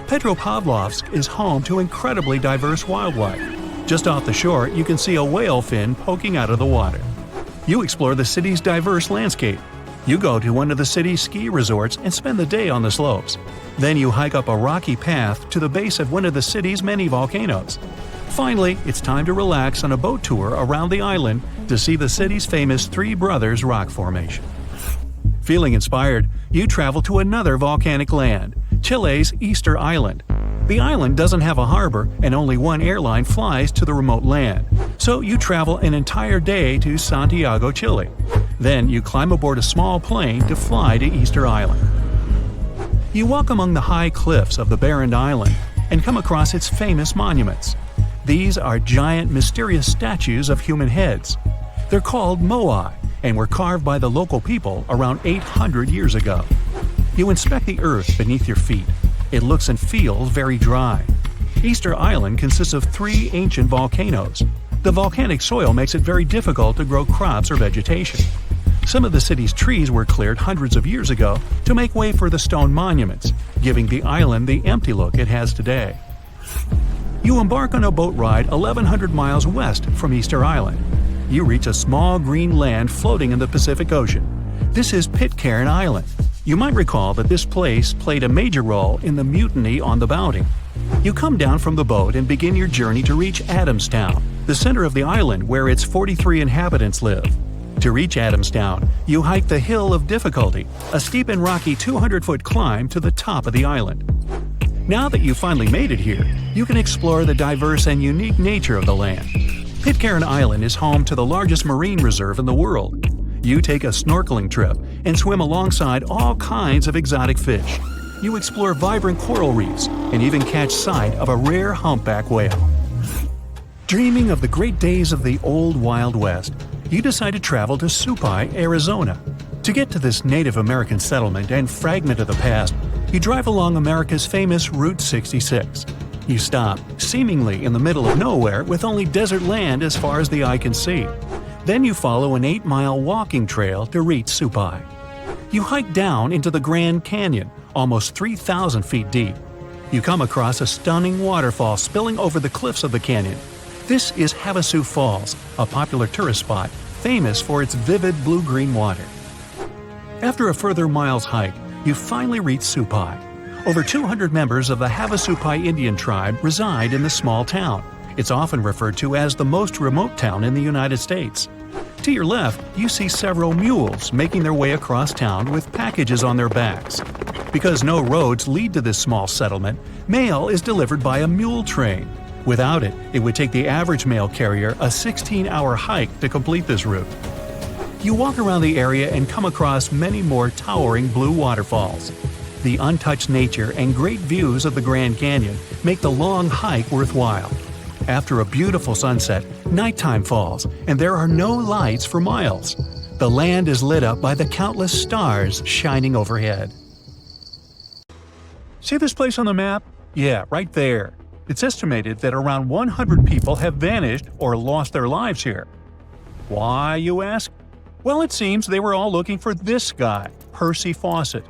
Petropavlovsk is home to incredibly diverse wildlife. Just off the shore, you can see a whale fin poking out of the water. You explore the city's diverse landscape. You go to one of the city's ski resorts and spend the day on the slopes. Then you hike up a rocky path to the base of one of the city's many volcanoes. Finally, it's time to relax on a boat tour around the island to see the city's famous Three Brothers rock formation. Feeling inspired, you travel to another volcanic land, Chile's Easter Island. The island doesn't have a harbor and only one airline flies to the remote land, so you travel an entire day to Santiago, Chile. Then you climb aboard a small plane to fly to Easter Island. You walk among the high cliffs of the barren island and come across its famous monuments. These are giant, mysterious statues of human heads. They're called moai and were carved by the local people around 800 years ago. You inspect the earth beneath your feet. It looks and feels very dry. Easter Island consists of 3 ancient volcanoes. The volcanic soil makes it very difficult to grow crops or vegetation. Some of the city's trees were cleared hundreds of years ago to make way for the stone monuments, giving the island the empty look it has today. You embark on a boat ride 1,100 miles west from Easter Island. You reach a small green land floating in the Pacific Ocean. This is Pitcairn Island. You might recall that this place played a major role in the mutiny on the Bounty. You come down from the boat and begin your journey to reach Adamstown, the center of the island where its 43 inhabitants live. To reach Adamstown, you hike the Hill of Difficulty, a steep and rocky 200-foot climb to the top of the island. Now that you've finally made it here, you can explore the diverse and unique nature of the land. Pitcairn Island is home to the largest marine reserve in the world. You take a snorkeling trip and swim alongside all kinds of exotic fish. You explore vibrant coral reefs and even catch sight of a rare humpback whale. Dreaming of the great days of the old Wild West, you decide to travel to Supai, Arizona. To get to this Native American settlement and fragment of the past, you drive along America's famous Route 66. You stop, seemingly in the middle of nowhere with only desert land as far as the eye can see. Then you follow an 8-mile walking trail to reach Supai. You hike down into the Grand Canyon, almost 3,000 feet deep. You come across a stunning waterfall spilling over the cliffs of the canyon. This is Havasu Falls, a popular tourist spot famous for its vivid blue-green water. After a further mile's hike, you finally reach Supai. Over 200 members of the Havasupai Indian tribe reside in the small town. It's often referred to as the most remote town in the United States. To your left, you see several mules making their way across town with packages on their backs. Because no roads lead to this small settlement, mail is delivered by a mule train. Without it, it would take the average mail carrier a 16-hour hike to complete this route. You walk around the area and come across many more towering blue waterfalls. The untouched nature and great views of the Grand Canyon make the long hike worthwhile. After a beautiful sunset, nighttime falls, and there are no lights for miles. The land is lit up by the countless stars shining overhead. See this place on the map? Yeah, right there. It's estimated that around 100 people have vanished or lost their lives here. Why, you ask? Well, it seems they were all looking for this guy, Percy Fawcett.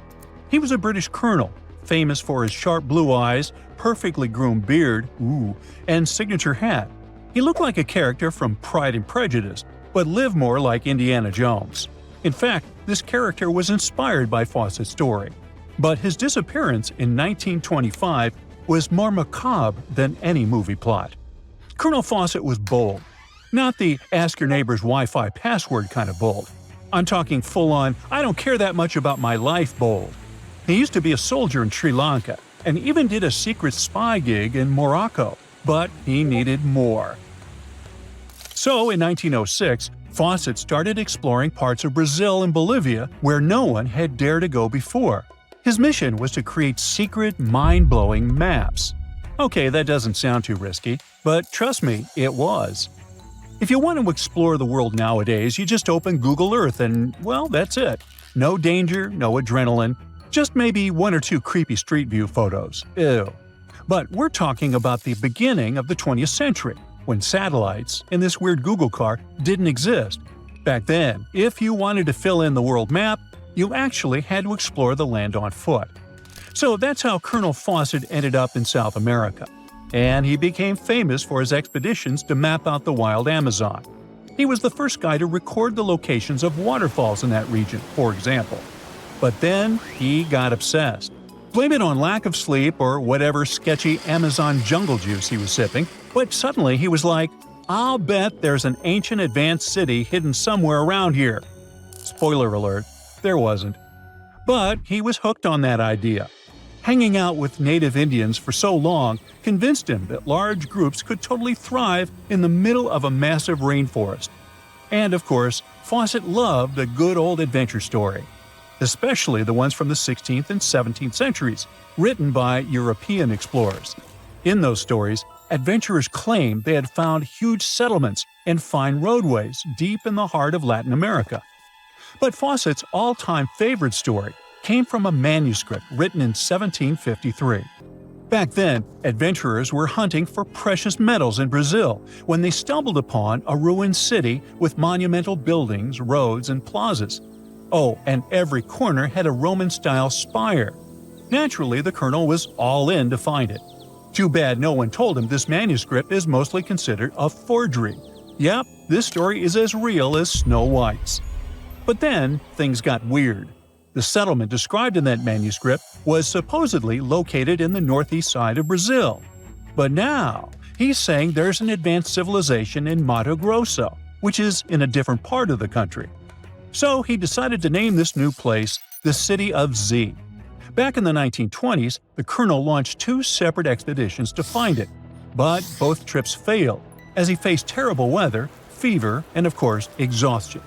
He was a British colonel, famous for his sharp blue eyes, perfectly groomed beard, and signature hat. He looked like a character from Pride and Prejudice, but lived more like Indiana Jones. In fact, this character was inspired by Fawcett's story. But his disappearance in 1925 was more macabre than any movie plot. Colonel Fawcett was bold. Not the ask-your-neighbor's Wi-Fi password kind of bold. I'm talking full-on, I don't care that much about my life bold. He used to be a soldier in Sri Lanka and even did a secret spy gig in Morocco, but he needed more. So in 1906, Fawcett started exploring parts of Brazil and Bolivia where no one had dared to go before. His mission was to create secret, mind-blowing maps. Okay, that doesn't sound too risky, but trust me, it was. If you want to explore the world nowadays, you just open Google Earth and, well, that's it. No danger, no adrenaline, Just maybe one or two creepy street view photos. Ew. But we're talking about the beginning of the 20th century, when satellites and this weird Google car didn't exist. Back then, if you wanted to fill in the world map, you actually had to explore the land on foot. So that's how Colonel Fawcett ended up in South America. And he became famous for his expeditions to map out the wild Amazon. He was the first guy to record the locations of waterfalls in that region, for example. But then he got obsessed. Blame it on lack of sleep or whatever sketchy Amazon jungle juice he was sipping, but suddenly he was like, I'll bet there's an ancient advanced city hidden somewhere around here. Spoiler alert, there wasn't. But he was hooked on that idea. Hanging out with native Indians for so long convinced him that large groups could totally thrive in the middle of a massive rainforest. And of course, Fawcett loved a good old adventure story, especially the ones from the 16th and 17th centuries, written by European explorers. In those stories, adventurers claimed they had found huge settlements and fine roadways deep in the heart of Latin America. But Fawcett's all-time favorite story came from a manuscript written in 1753. Back then, adventurers were hunting for precious metals in Brazil when they stumbled upon a ruined city with monumental buildings, roads, and plazas. Oh, and every corner had a Roman-style spire. Naturally, the colonel was all in to find it. Too bad no one told him this manuscript is mostly considered a forgery. Yep, this story is as real as Snow White's. But then, things got weird. The settlement described in that manuscript was supposedly located in the northeast side of Brazil. But now, he's saying there's an advanced civilization in Mato Grosso, which is in a different part of the country. So he decided to name this new place the City of Z. Back in the 1920s, the colonel launched 2 separate expeditions to find it, but both trips failed, as he faced terrible weather, fever, and of course, exhaustion.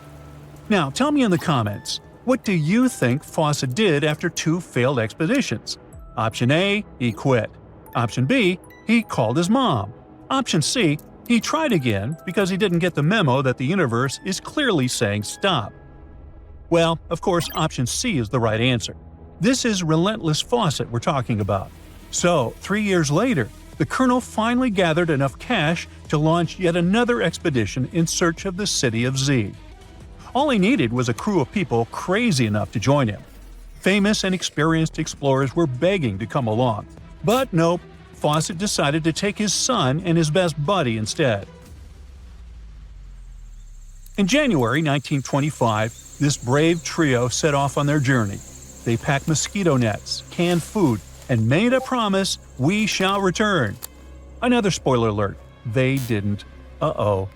Now, tell me in the comments, what do you think Fawcett did after 2 failed expeditions? Option A, he quit. Option B, he called his mom. Option C, he tried again because he didn't get the memo that the universe is clearly saying stop. Well, of course, option C is the right answer. This is relentless Fawcett we're talking about. So, 3 years later, the colonel finally gathered enough cash to launch yet another expedition in search of the City of Z. All he needed was a crew of people crazy enough to join him. Famous and experienced explorers were begging to come along. But nope, Fawcett decided to take his son and his best buddy instead. In January 1925, this brave trio set off on their journey. They packed mosquito nets, canned food, and made a promise, we shall return. Another spoiler alert, they didn't. Uh-oh.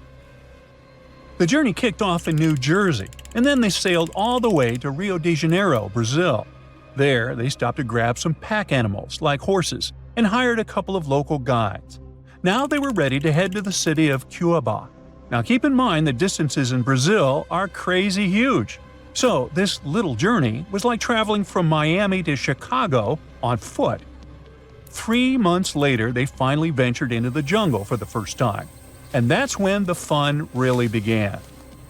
The journey kicked off in New Jersey, and then they sailed all the way to Rio de Janeiro, Brazil. There, they stopped to grab some pack animals, like horses, and hired a couple of local guides. Now they were ready to head to the city of Cuiabá. Now keep in mind the distances in Brazil are crazy huge. So this little journey was like traveling from Miami to Chicago on foot. 3 months later, they finally ventured into the jungle for the first time. And that's when the fun really began.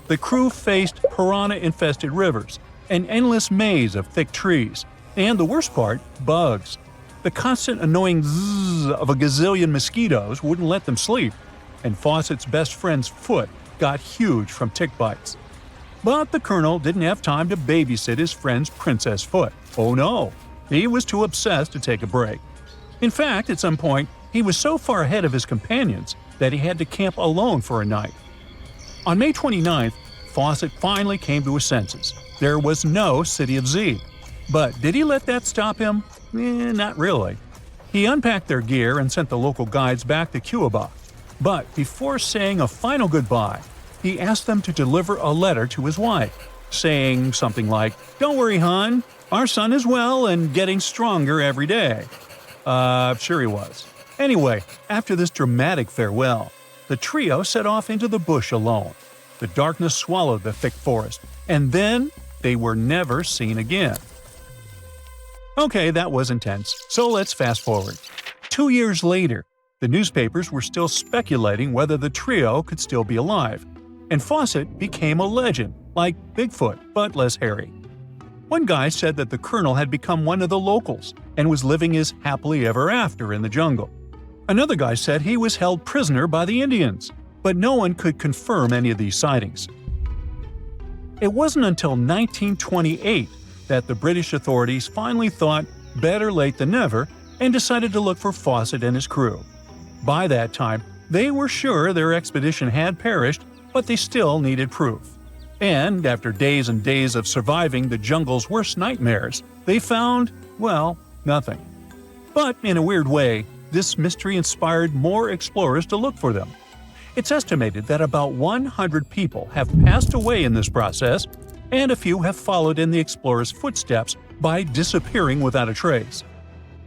The crew faced piranha-infested rivers, an endless maze of thick trees, and the worst part, bugs. The constant annoying zzz of a gazillion mosquitoes wouldn't let them sleep, and Fawcett's best friend's foot got huge from tick bites. But the colonel didn't have time to babysit his friend's princess foot. Oh no, he was too obsessed to take a break. In fact, at some point, he was so far ahead of his companions that he had to camp alone for a night. On May 29th, Fawcett finally came to his senses. There was no City of Z. But did he let that stop him? Not really. He unpacked their gear and sent the local guides back to Cuiabá. But before saying a final goodbye, he asked them to deliver a letter to his wife, saying something like, "Don't worry, hon, our son is well and getting stronger every day." Sure he was. Anyway, after this dramatic farewell, the trio set off into the bush alone. The darkness swallowed the thick forest, and then they were never seen again. Okay, that was intense, so let's fast forward. 2 years later, the newspapers were still speculating whether the trio could still be alive, and Fawcett became a legend, like Bigfoot, but less hairy. One guy said that the colonel had become one of the locals and was living his happily ever after in the jungle. Another guy said he was held prisoner by the Indians, but no one could confirm any of these sightings. It wasn't until 1928 that the British authorities finally thought better late than never and decided to look for Fawcett and his crew. By that time, they were sure their expedition had perished, but they still needed proof. And after days and days of surviving the jungle's worst nightmares, they found, well, nothing. But in a weird way, this mystery inspired more explorers to look for them. It's estimated that about 100 people have passed away in this process, and a few have followed in the explorers' footsteps by disappearing without a trace.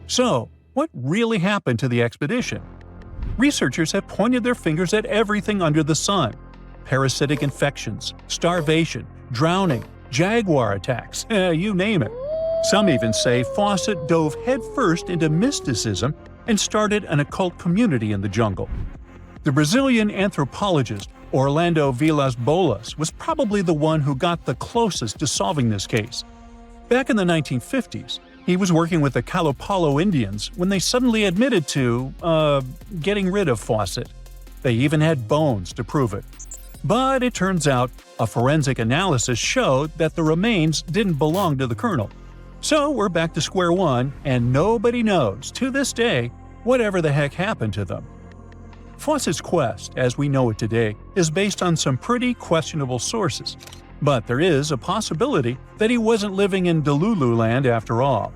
So, what really happened to the expedition? Researchers have pointed their fingers at everything under the sun: parasitic infections, starvation, drowning, jaguar attacks, you name it. Some even say Fawcett dove headfirst into mysticism and started an occult community in the jungle. The Brazilian anthropologist Orlando Vilas-Boas was probably the one who got the closest to solving this case. Back in the 1950s, he was working with the Kalapalo Indians when they suddenly admitted to, getting rid of Fawcett. They even had bones to prove it. But it turns out a forensic analysis showed that the remains didn't belong to the colonel. So we're back to square one, and nobody knows, to this day, whatever the heck happened to them. Fawcett's quest, as we know it today, is based on some pretty questionable sources. But there is a possibility that he wasn't living in Delulu land after all.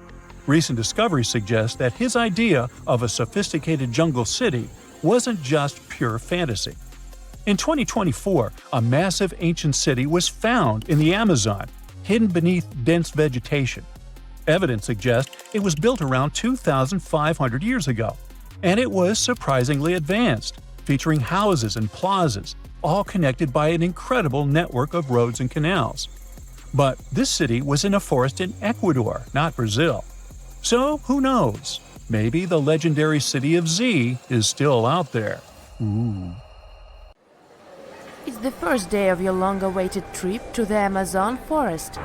Recent discoveries suggest that his idea of a sophisticated jungle city wasn't just pure fantasy. In 2024, a massive ancient city was found in the Amazon, hidden beneath dense vegetation. Evidence suggests it was built around 2,500 years ago, and it was surprisingly advanced, featuring houses and plazas, all connected by an incredible network of roads and canals. But this city was in a forest in Ecuador, not Brazil. So who knows? Maybe the legendary city of Z is still out there. Ooh. It's the first day of your long-awaited trip to the Amazon forest.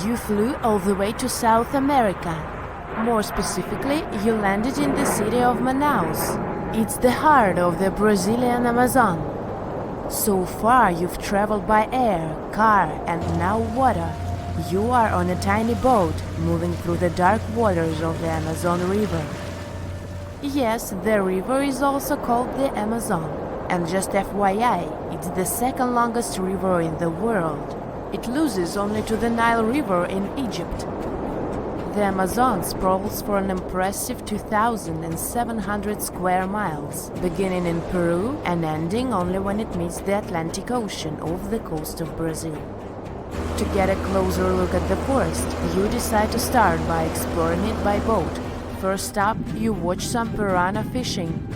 You flew all the way to South America. More specifically, you landed in the city of Manaus. It's the heart of the Brazilian Amazon. So far, you've traveled by air, car, and now water. You are on a tiny boat, moving through the dark waters of the Amazon River. Yes, the river is also called the Amazon. And just FYI, it's the second longest river in the world. It loses only to the Nile River in Egypt. The Amazon sprawls for an impressive 2,700 square miles, beginning in Peru and ending only when it meets the Atlantic Ocean off the coast of Brazil. To get a closer look at the forest, you decide to start by exploring it by boat. First up, you watch some piranha fishing.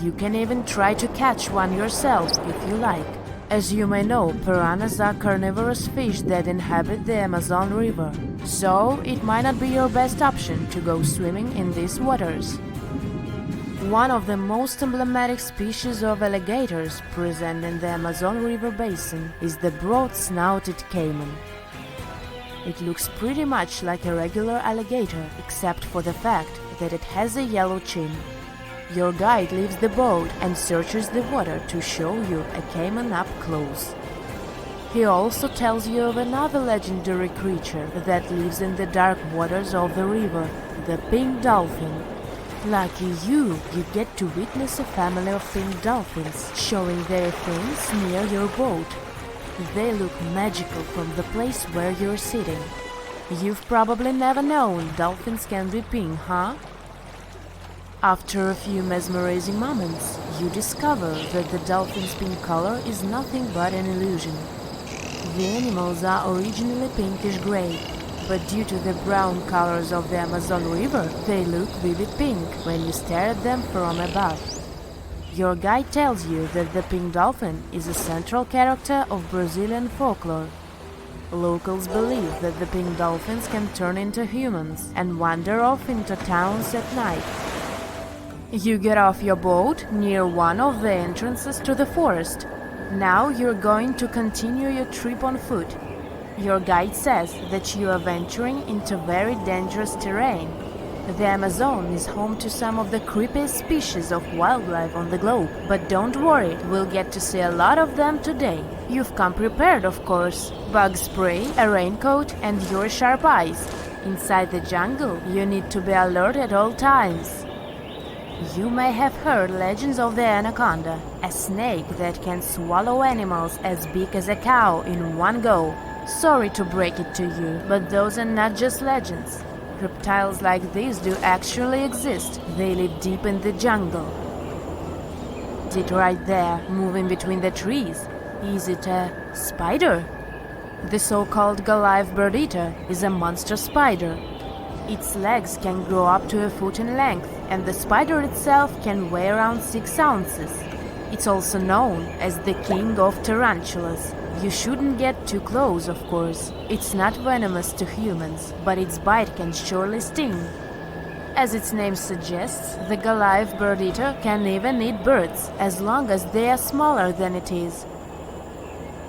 You can even try to catch one yourself if you like. As you may know, piranhas are carnivorous fish that inhabit the Amazon River, so it might not be your best option to go swimming in these waters. One of the most emblematic species of alligators present in the Amazon River basin is the broad-snouted caiman. It looks pretty much like a regular alligator, except for the fact that it has a yellow chin. Your guide leaves the boat and searches the water to show you a caiman up close. He also tells you of another legendary creature that lives in the dark waters of the river, the pink dolphin. Lucky you get to witness a family of pink dolphins showing their fins near your boat. They look magical from the place where you're sitting. You've probably never known dolphins can be pink, huh? After a few mesmerizing moments, you discover that the dolphin's pink color is nothing but an illusion. The animals are originally pinkish-gray, but due to the brown colors of the Amazon River, they look vivid pink when you stare at them from above. Your guide tells you that the pink dolphin is a central character of Brazilian folklore. Locals believe that the pink dolphins can turn into humans and wander off into towns at night. You get off your boat near one of the entrances to the forest. Now you're going to continue your trip on foot. Your guide says that you are venturing into very dangerous terrain. The Amazon is home to some of the creepiest species of wildlife on the globe, but don't worry, we'll get to see a lot of them today. You've come prepared, of course. Bug spray, a raincoat, and your sharp eyes. Inside the jungle, you need to be alert at all times. You may have heard legends of the anaconda, a snake that can swallow animals as big as a cow in one go. Sorry to break it to you, but those are not just legends. Reptiles like these do actually exist. They live deep in the jungle. It right there, moving between the trees. Is it a spider? The so-called live bird eater is a monster spider. Its legs can grow up to a foot in length, and the spider itself can weigh around 6 ounces. It's also known as the king of tarantulas. You shouldn't get too close, of course. It's not venomous to humans, but its bite can surely sting. As its name suggests, the live bird eater can even eat birds, as long as they are smaller than it is.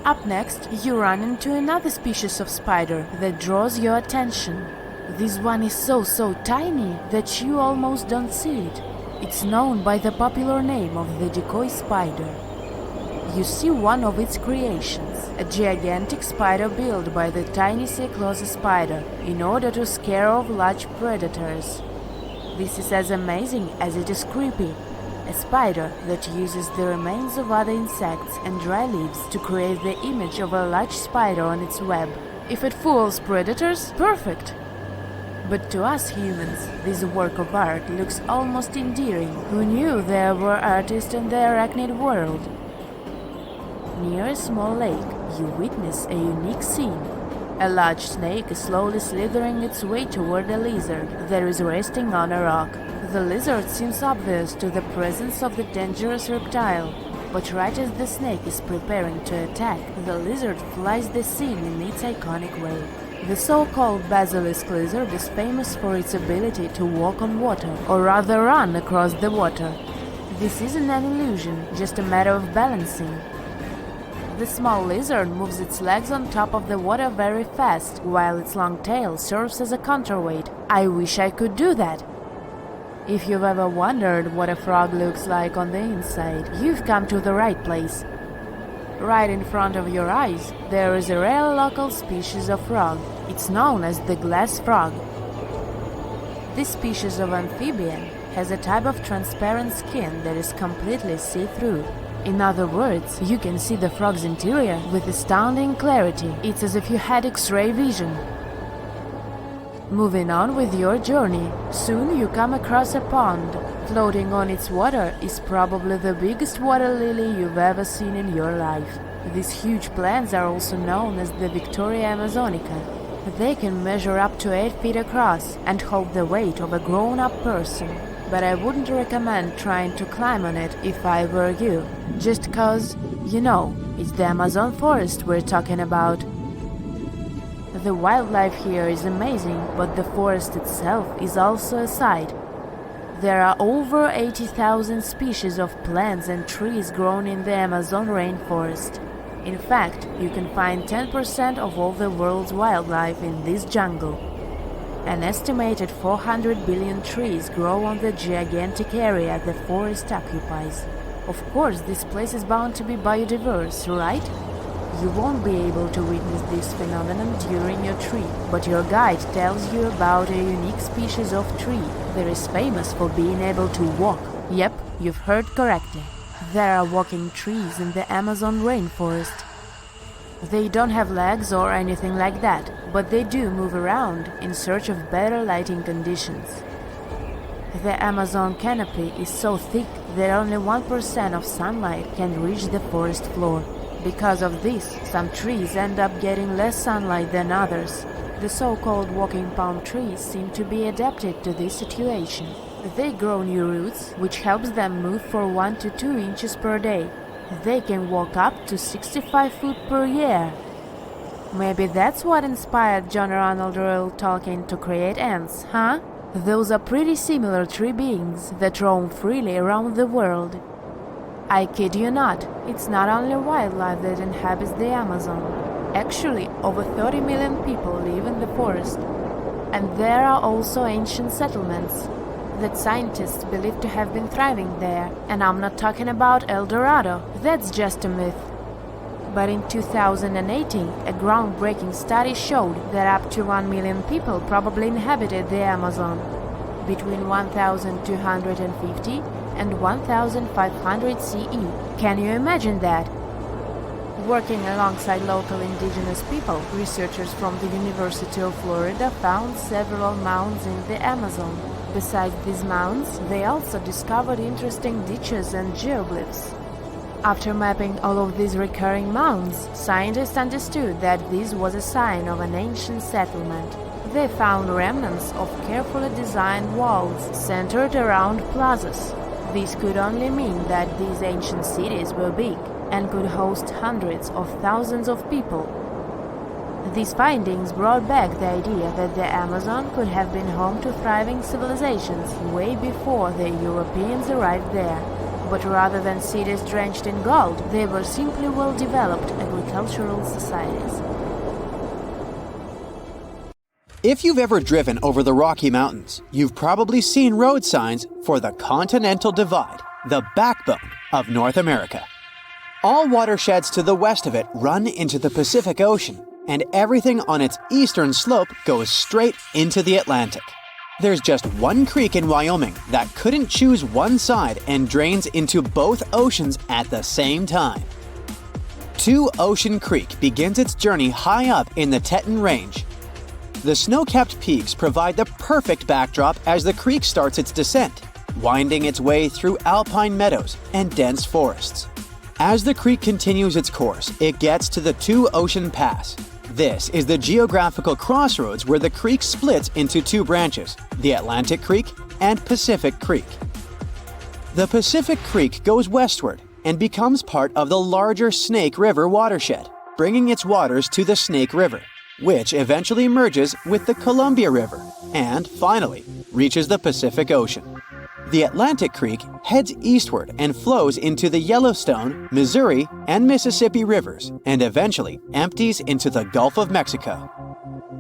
Up next, you run into another species of spider that draws your attention. This one is so tiny that you almost don't see it. It's known by the popular name of the decoy spider. You see one of its creations, a gigantic spider built by the tiny Cyclosis spider in order to scare off large predators. This is as amazing as it is creepy. A spider that uses the remains of other insects and dry leaves to create the image of a large spider on its web. If it fools predators, perfect! But to us humans, this work of art looks almost endearing. Who knew there were artists in the arachnid world? Near a small lake, you witness a unique scene. A large snake is slowly slithering its way toward a lizard that is resting on a rock. The lizard seems obvious to the presence of the dangerous reptile, but right as the snake is preparing to attack, the lizard flies the scene in its iconic way. The so-called basilisk lizard is famous for its ability to walk on water, or rather run across the water. This isn't an illusion, just a matter of balancing. The small lizard moves its legs on top of the water very fast, while its long tail serves as a counterweight. I wish I could do that. If you've ever wondered what a frog looks like on the inside, you've come to the right place. Right in front of your eyes, there is a rare local species of frog. It's known as the glass frog. This species of amphibian has a type of transparent skin that is completely see-through. In other words, you can see the frog's interior with astounding clarity. It's as if you had X-ray vision. Moving on with your journey, soon you come across a pond. Floating on its water is probably the biggest water lily you've ever seen in your life. These huge plants are also known as the Victoria Amazonica. They can measure up to 8 feet across and hold the weight of a grown-up person. But I wouldn't recommend trying to climb on it if I were you, just cause, you know, it's the Amazon forest we're talking about. The wildlife here is amazing, but the forest itself is also a sight. There are over 80,000 species of plants and trees grown in the Amazon rainforest. In fact, you can find 10% of all the world's wildlife in this jungle. An estimated 400 billion trees grow on the gigantic area the forest occupies. Of course, this place is bound to be biodiverse, right? You won't be able to witness this phenomenon during your trip, but your guide tells you about a unique species of tree that is famous for being able to walk. Yep, you've heard correctly. There are walking trees in the Amazon rainforest. They don't have legs or anything like that, but they do move around in search of better lighting conditions. The Amazon canopy is so thick that only 1% of sunlight can reach the forest floor. Because of this, some trees end up getting less sunlight than others. The so-called walking palm trees seem to be adapted to this situation. They grow new roots, which helps them move for 1 to 2 inches per day. They can walk up to 65 feet per year. Maybe that's what inspired John Ronald Reuel Tolkien to create ants, huh? Those are pretty similar tree beings that roam freely around the world. I kid you not, it's not only wildlife that inhabits the Amazon. Actually, over 30 million people live in the forest. And there are also ancient settlements that scientists believe to have been thriving there. And I'm not talking about El Dorado, that's just a myth. But in 2018, a groundbreaking study showed that up to 1 million people probably inhabited the Amazon, between 1250 and 1500 CE. Can you imagine that? Working alongside local indigenous people, researchers from the University of Florida found several mounds in the Amazon. Besides these mounds, they also discovered interesting ditches and geoglyphs. After mapping all of these recurring mounds, scientists understood that this was a sign of an ancient settlement. They found remnants of carefully designed walls centered around plazas. This could only mean that these ancient cities were big and could host hundreds of thousands of people. These findings brought back the idea that the Amazon could have been home to thriving civilizations way before the Europeans arrived there. But rather than cities drenched in gold, they were simply well-developed agricultural societies. If you've ever driven over the Rocky Mountains, you've probably seen road signs for the Continental Divide, the backbone of North America. All watersheds to the west of it run into the Pacific Ocean, and everything on its eastern slope goes straight into the Atlantic. There's just one creek in Wyoming that couldn't choose one side and drains into both oceans at the same time. Two Ocean Creek begins its journey high up in the Teton Range. The snow-capped peaks provide the perfect backdrop as the creek starts its descent, winding its way through alpine meadows and dense forests. As the creek continues its course, it gets to the Two Ocean Pass. This is the geographical crossroads where the creek splits into two branches, the Atlantic Creek and Pacific Creek. The Pacific Creek goes westward and becomes part of the larger Snake River watershed, bringing its waters to the Snake River, which eventually merges with the Columbia River and, finally, reaches the Pacific Ocean. The Atlantic Creek heads eastward and flows into the Yellowstone, Missouri, and Mississippi rivers, and eventually empties into the Gulf of Mexico.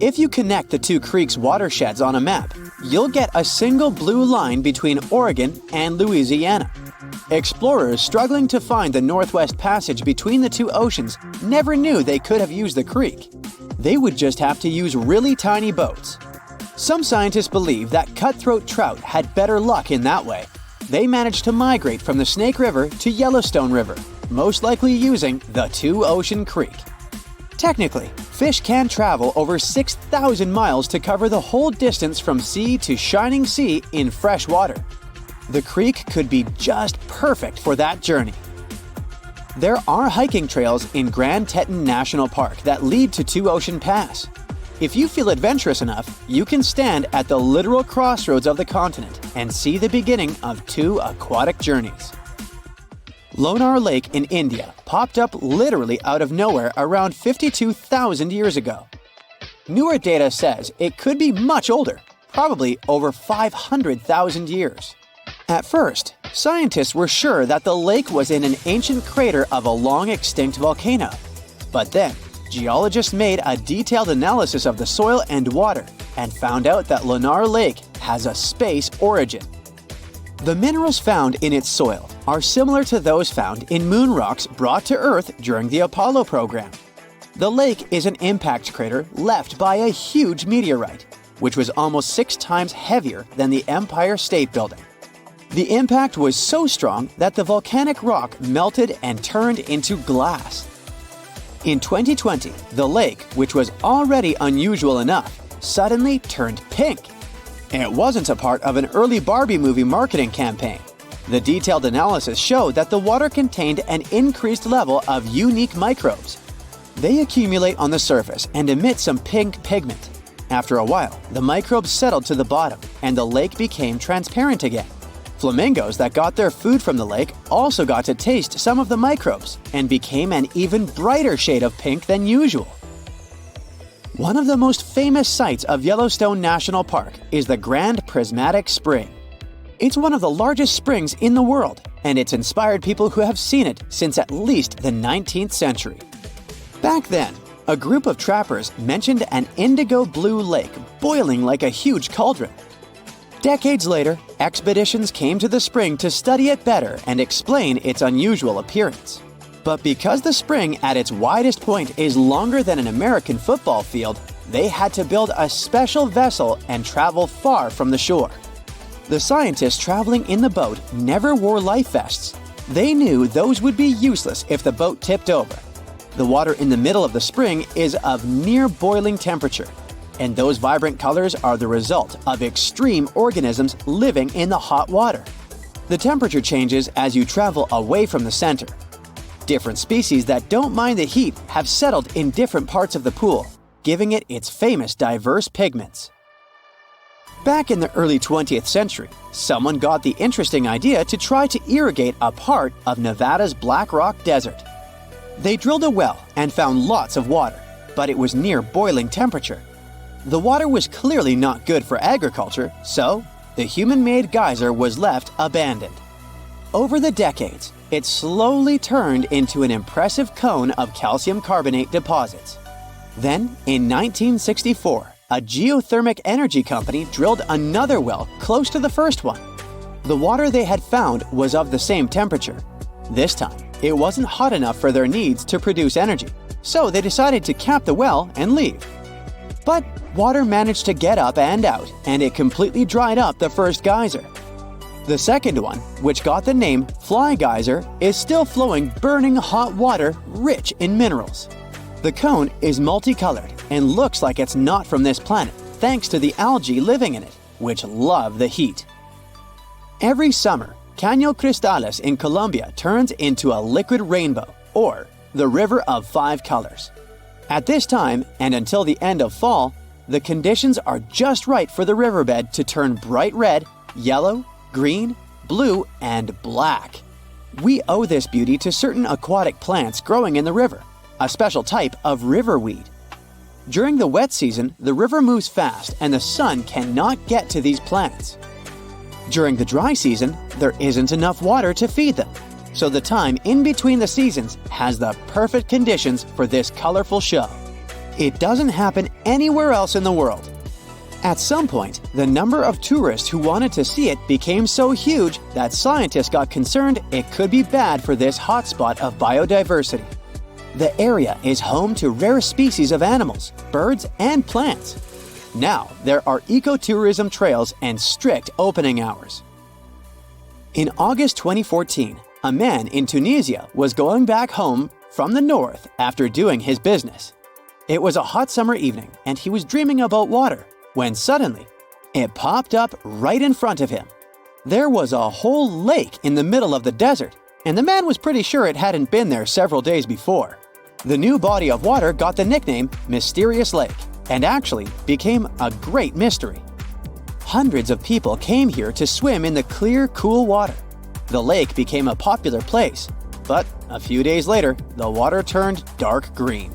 If you connect the two creeks' watersheds on a map, you'll get a single blue line between Oregon and Louisiana. Explorers struggling to find the Northwest Passage between the two oceans never knew they could have used the creek. They would just have to use really tiny boats. Some scientists believe that cutthroat trout had better luck in that way. They managed to migrate from the Snake River to Yellowstone River, most likely using the Two Ocean Creek. Technically, fish can travel over 6,000 miles to cover the whole distance from sea to shining sea in fresh water. The creek could be just perfect for that journey. There are hiking trails in Grand Teton National Park that lead to Two Ocean Pass. If you feel adventurous enough, you can stand at the literal crossroads of the continent and see the beginning of two aquatic journeys. Lonar Lake in India popped up literally out of nowhere around 52,000 years ago. Newer data says it could be much older, probably over 500,000 years. At first, scientists were sure that the lake was in an ancient crater of a long-extinct volcano. But then, geologists made a detailed analysis of the soil and water and found out that Lonar Lake has a space origin. The minerals found in its soil are similar to those found in moon rocks brought to Earth during the Apollo program. The lake is an impact crater left by a huge meteorite, which was almost 6 times heavier than the Empire State Building. The impact was so strong that the volcanic rock melted and turned into glass. In 2020, the lake, which was already unusual enough, suddenly turned pink. It wasn't a part of an early Barbie movie marketing campaign. The detailed analysis showed that the water contained an increased level of unique microbes. They accumulate on the surface and emit some pink pigment. After a while, the microbes settled to the bottom and the lake became transparent again. Flamingos that got their food from the lake also got to taste some of the microbes and became an even brighter shade of pink than usual. One of the most famous sights of Yellowstone National Park is the Grand Prismatic Spring. It's one of the largest springs in the world, and it's inspired people who have seen it since at least the 19th century. Back then, a group of trappers mentioned an indigo blue lake boiling like a huge cauldron. Decades later, expeditions came to the spring to study it better and explain its unusual appearance. But because the spring at its widest point is longer than an American football field, they had to build a special vessel and travel far from the shore. The scientists traveling in the boat never wore life vests. They knew those would be useless if the boat tipped over. The water in the middle of the spring is of near boiling temperature, and those vibrant colors are the result of extreme organisms living in the hot water. The temperature changes as you travel away from the center. Different species that don't mind the heat have settled in different parts of the pool, giving it its famous diverse pigments. Back in the early 20th century, someone got the interesting idea to try to irrigate a part of Nevada's Black Rock Desert. They drilled a well and found lots of water, but it was near boiling temperature. The water was clearly not good for agriculture, so the human-made geyser was left abandoned. Over the decades, it slowly turned into an impressive cone of calcium carbonate deposits. Then, in 1964, a geothermal energy company drilled another well close to the first one. The water they had found was of the same temperature. This time, it wasn't hot enough for their needs to produce energy, so they decided to cap the well and leave. But water managed to get up and out, and it completely dried up the first geyser. The second one, which got the name Fly Geyser, is still flowing burning hot water rich in minerals. The cone is multicolored and looks like it's not from this planet, thanks to the algae living in it, which love the heat. Every summer, Caño Cristales in Colombia turns into a liquid rainbow, or the River of Five Colors. At this time, and until the end of fall, the conditions are just right for the riverbed to turn bright red, yellow, green, blue, and black. We owe this beauty to certain aquatic plants growing in the river, a special type of riverweed. During the wet season, the river moves fast and the sun cannot get to these plants. During the dry season, there isn't enough water to feed them, so the time in between the seasons has the perfect conditions for this colorful show. It doesn't happen anywhere else in the world. At some point, the number of tourists who wanted to see it became so huge that scientists got concerned it could be bad for this hotspot of biodiversity. The area is home to rare species of animals, birds, and plants. Now, there are ecotourism trails and strict opening hours. In August 2014, a man in Tunisia was going back home from the north after doing his business. It was a hot summer evening, and he was dreaming about water, when suddenly, it popped up right in front of him. There was a whole lake in the middle of the desert, and the man was pretty sure it hadn't been there several days before. The new body of water got the nickname Mysterious Lake, and actually became a great mystery. Hundreds of people came here to swim in the clear, cool water. The lake became a popular place, but a few days later, the water turned dark green.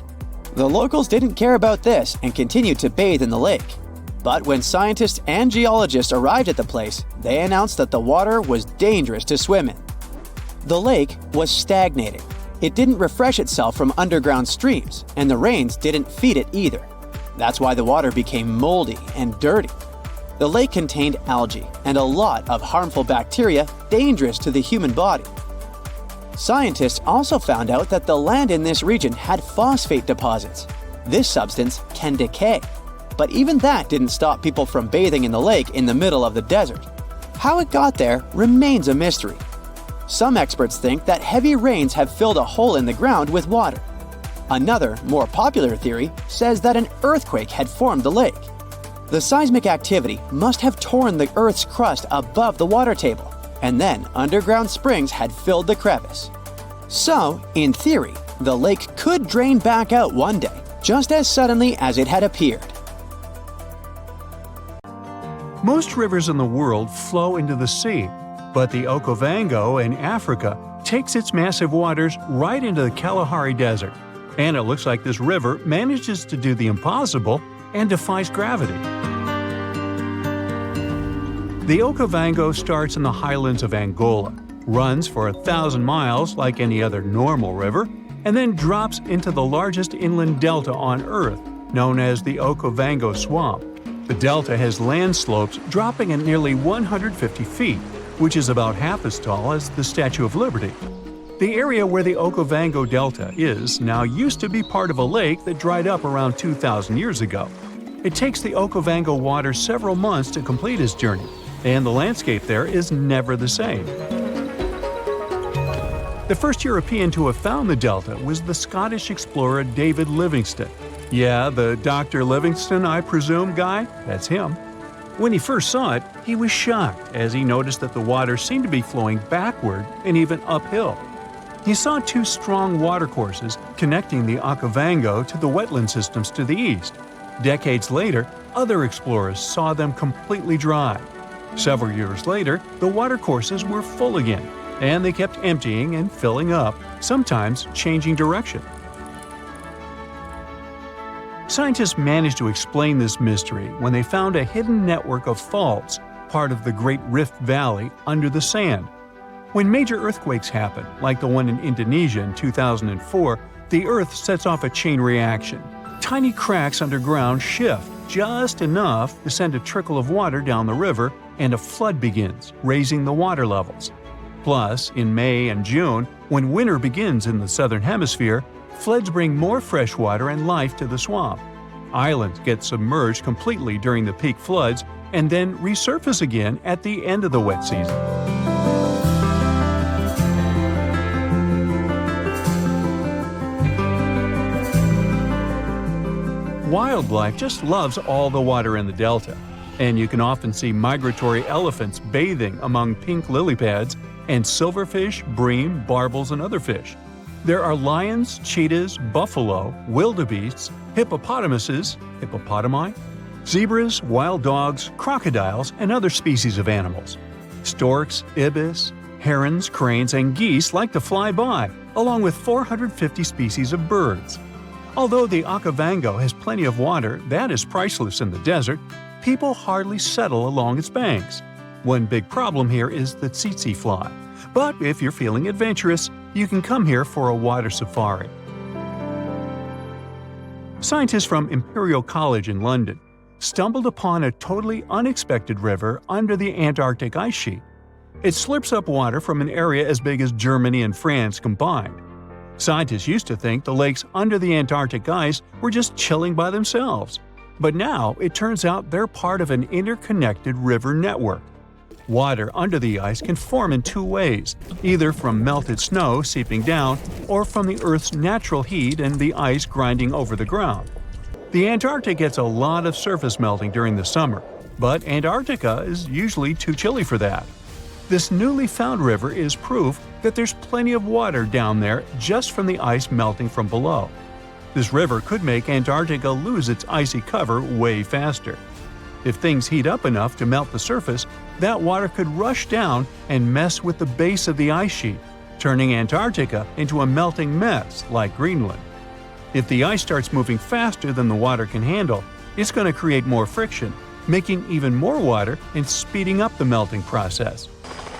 The locals didn't care about this and continued to bathe in the lake. But when scientists and geologists arrived at the place, they announced that the water was dangerous to swim in. The lake was stagnating. It didn't refresh itself from underground streams, and the rains didn't feed it either. That's why the water became moldy and dirty. The lake contained algae and a lot of harmful bacteria dangerous to the human body. Scientists also found out that the land in this region had phosphate deposits. This substance can decay. But even that didn't stop people from bathing in the lake in the middle of the desert. How it got there remains a mystery. Some experts think that heavy rains have filled a hole in the ground with water. Another, more popular theory says that an earthquake had formed the lake. The seismic activity must have torn the Earth's crust above the water table, and then underground springs had filled the crevice. So, in theory, the lake could drain back out one day, just as suddenly as it had appeared. Most rivers in the world flow into the sea, but the Okavango in Africa takes its massive waters right into the Kalahari Desert. And it looks like this river manages to do the impossible and defies gravity. The Okavango starts in the highlands of Angola, runs for 1,000 miles like any other normal river, and then drops into the largest inland delta on Earth, known as the Okavango Swamp. The delta has land slopes dropping at nearly 150 feet, which is about half as tall as the Statue of Liberty. The area where the Okavango Delta is now used to be part of a lake that dried up around 2,000 years ago. It takes the Okavango water several months to complete its journey, and the landscape there is never the same. The first European to have found the delta was the Scottish explorer David Livingstone. Yeah, the Dr. Livingstone, I presume, guy? That's him. When he first saw it, he was shocked as he noticed that the water seemed to be flowing backward and even uphill. He saw two strong watercourses connecting the Okavango to the wetland systems to the east. Decades later, other explorers saw them completely dry. Several years later, the watercourses were full again, and they kept emptying and filling up, sometimes changing direction. Scientists managed to explain this mystery when they found a hidden network of faults, part of the Great Rift Valley, under the sand. When major earthquakes happen, like the one in Indonesia in 2004, the Earth sets off a chain reaction. Tiny cracks underground shift just enough to send a trickle of water down the river, and a flood begins, raising the water levels. Plus, in May and June, when winter begins in the southern hemisphere, floods bring more fresh water and life to the swamp. Islands get submerged completely during the peak floods and then resurface again at the end of the wet season. Wildlife just loves all the water in the delta, and you can often see migratory elephants bathing among pink lily pads and silverfish, bream, barbels, and other fish. There are lions, cheetahs, buffalo, wildebeests, hippopotamuses, hippopotami, zebras, wild dogs, crocodiles, and other species of animals. Storks, ibis, herons, cranes, and geese like to fly by, along with 450 species of birds. Although the Okavango has plenty of water that is priceless in the desert, people hardly settle along its banks. One big problem here is the tsetse fly. But if you're feeling adventurous, you can come here for a water safari. Scientists from Imperial College in London stumbled upon a totally unexpected river under the Antarctic ice sheet. It slurps up water from an area as big as Germany and France combined. Scientists used to think the lakes under the Antarctic ice were just chilling by themselves. But now it turns out they're part of an interconnected river network. Water under the ice can form in two ways, either from melted snow seeping down or from the Earth's natural heat and the ice grinding over the ground. The Antarctic gets a lot of surface melting during the summer, but Antarctica is usually too chilly for that. This newly found river is proof that there's plenty of water down there just from the ice melting from below. This river could make Antarctica lose its icy cover way faster. If things heat up enough to melt the surface, that water could rush down and mess with the base of the ice sheet, turning Antarctica into a melting mess like Greenland. If the ice starts moving faster than the water can handle, it's going to create more friction, making even more water and speeding up the melting process.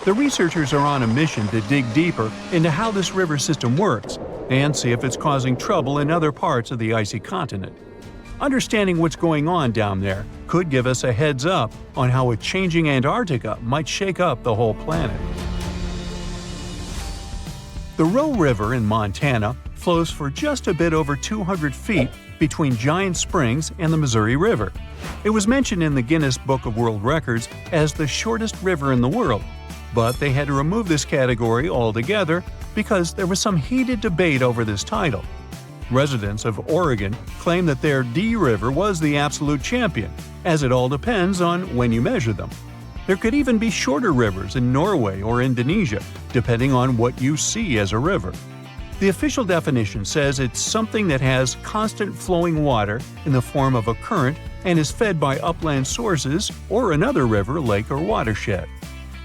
The researchers are on a mission to dig deeper into how this river system works and see if it's causing trouble in other parts of the icy continent. Understanding what's going on down there could give us a heads up on how a changing Antarctica might shake up the whole planet. The Roe River in Montana flows for just a bit over 200 feet between Giant Springs and the Missouri River. It was mentioned in the Guinness Book of World Records as the shortest river in the world, but they had to remove this category altogether because there was some heated debate over this title. Residents of Oregon claim that their D River was the absolute champion, as it all depends on when you measure them. There could even be shorter rivers in Norway or Indonesia, depending on what you see as a river. The official definition says it's something that has constant flowing water in the form of a current and is fed by upland sources or another river, lake, or watershed.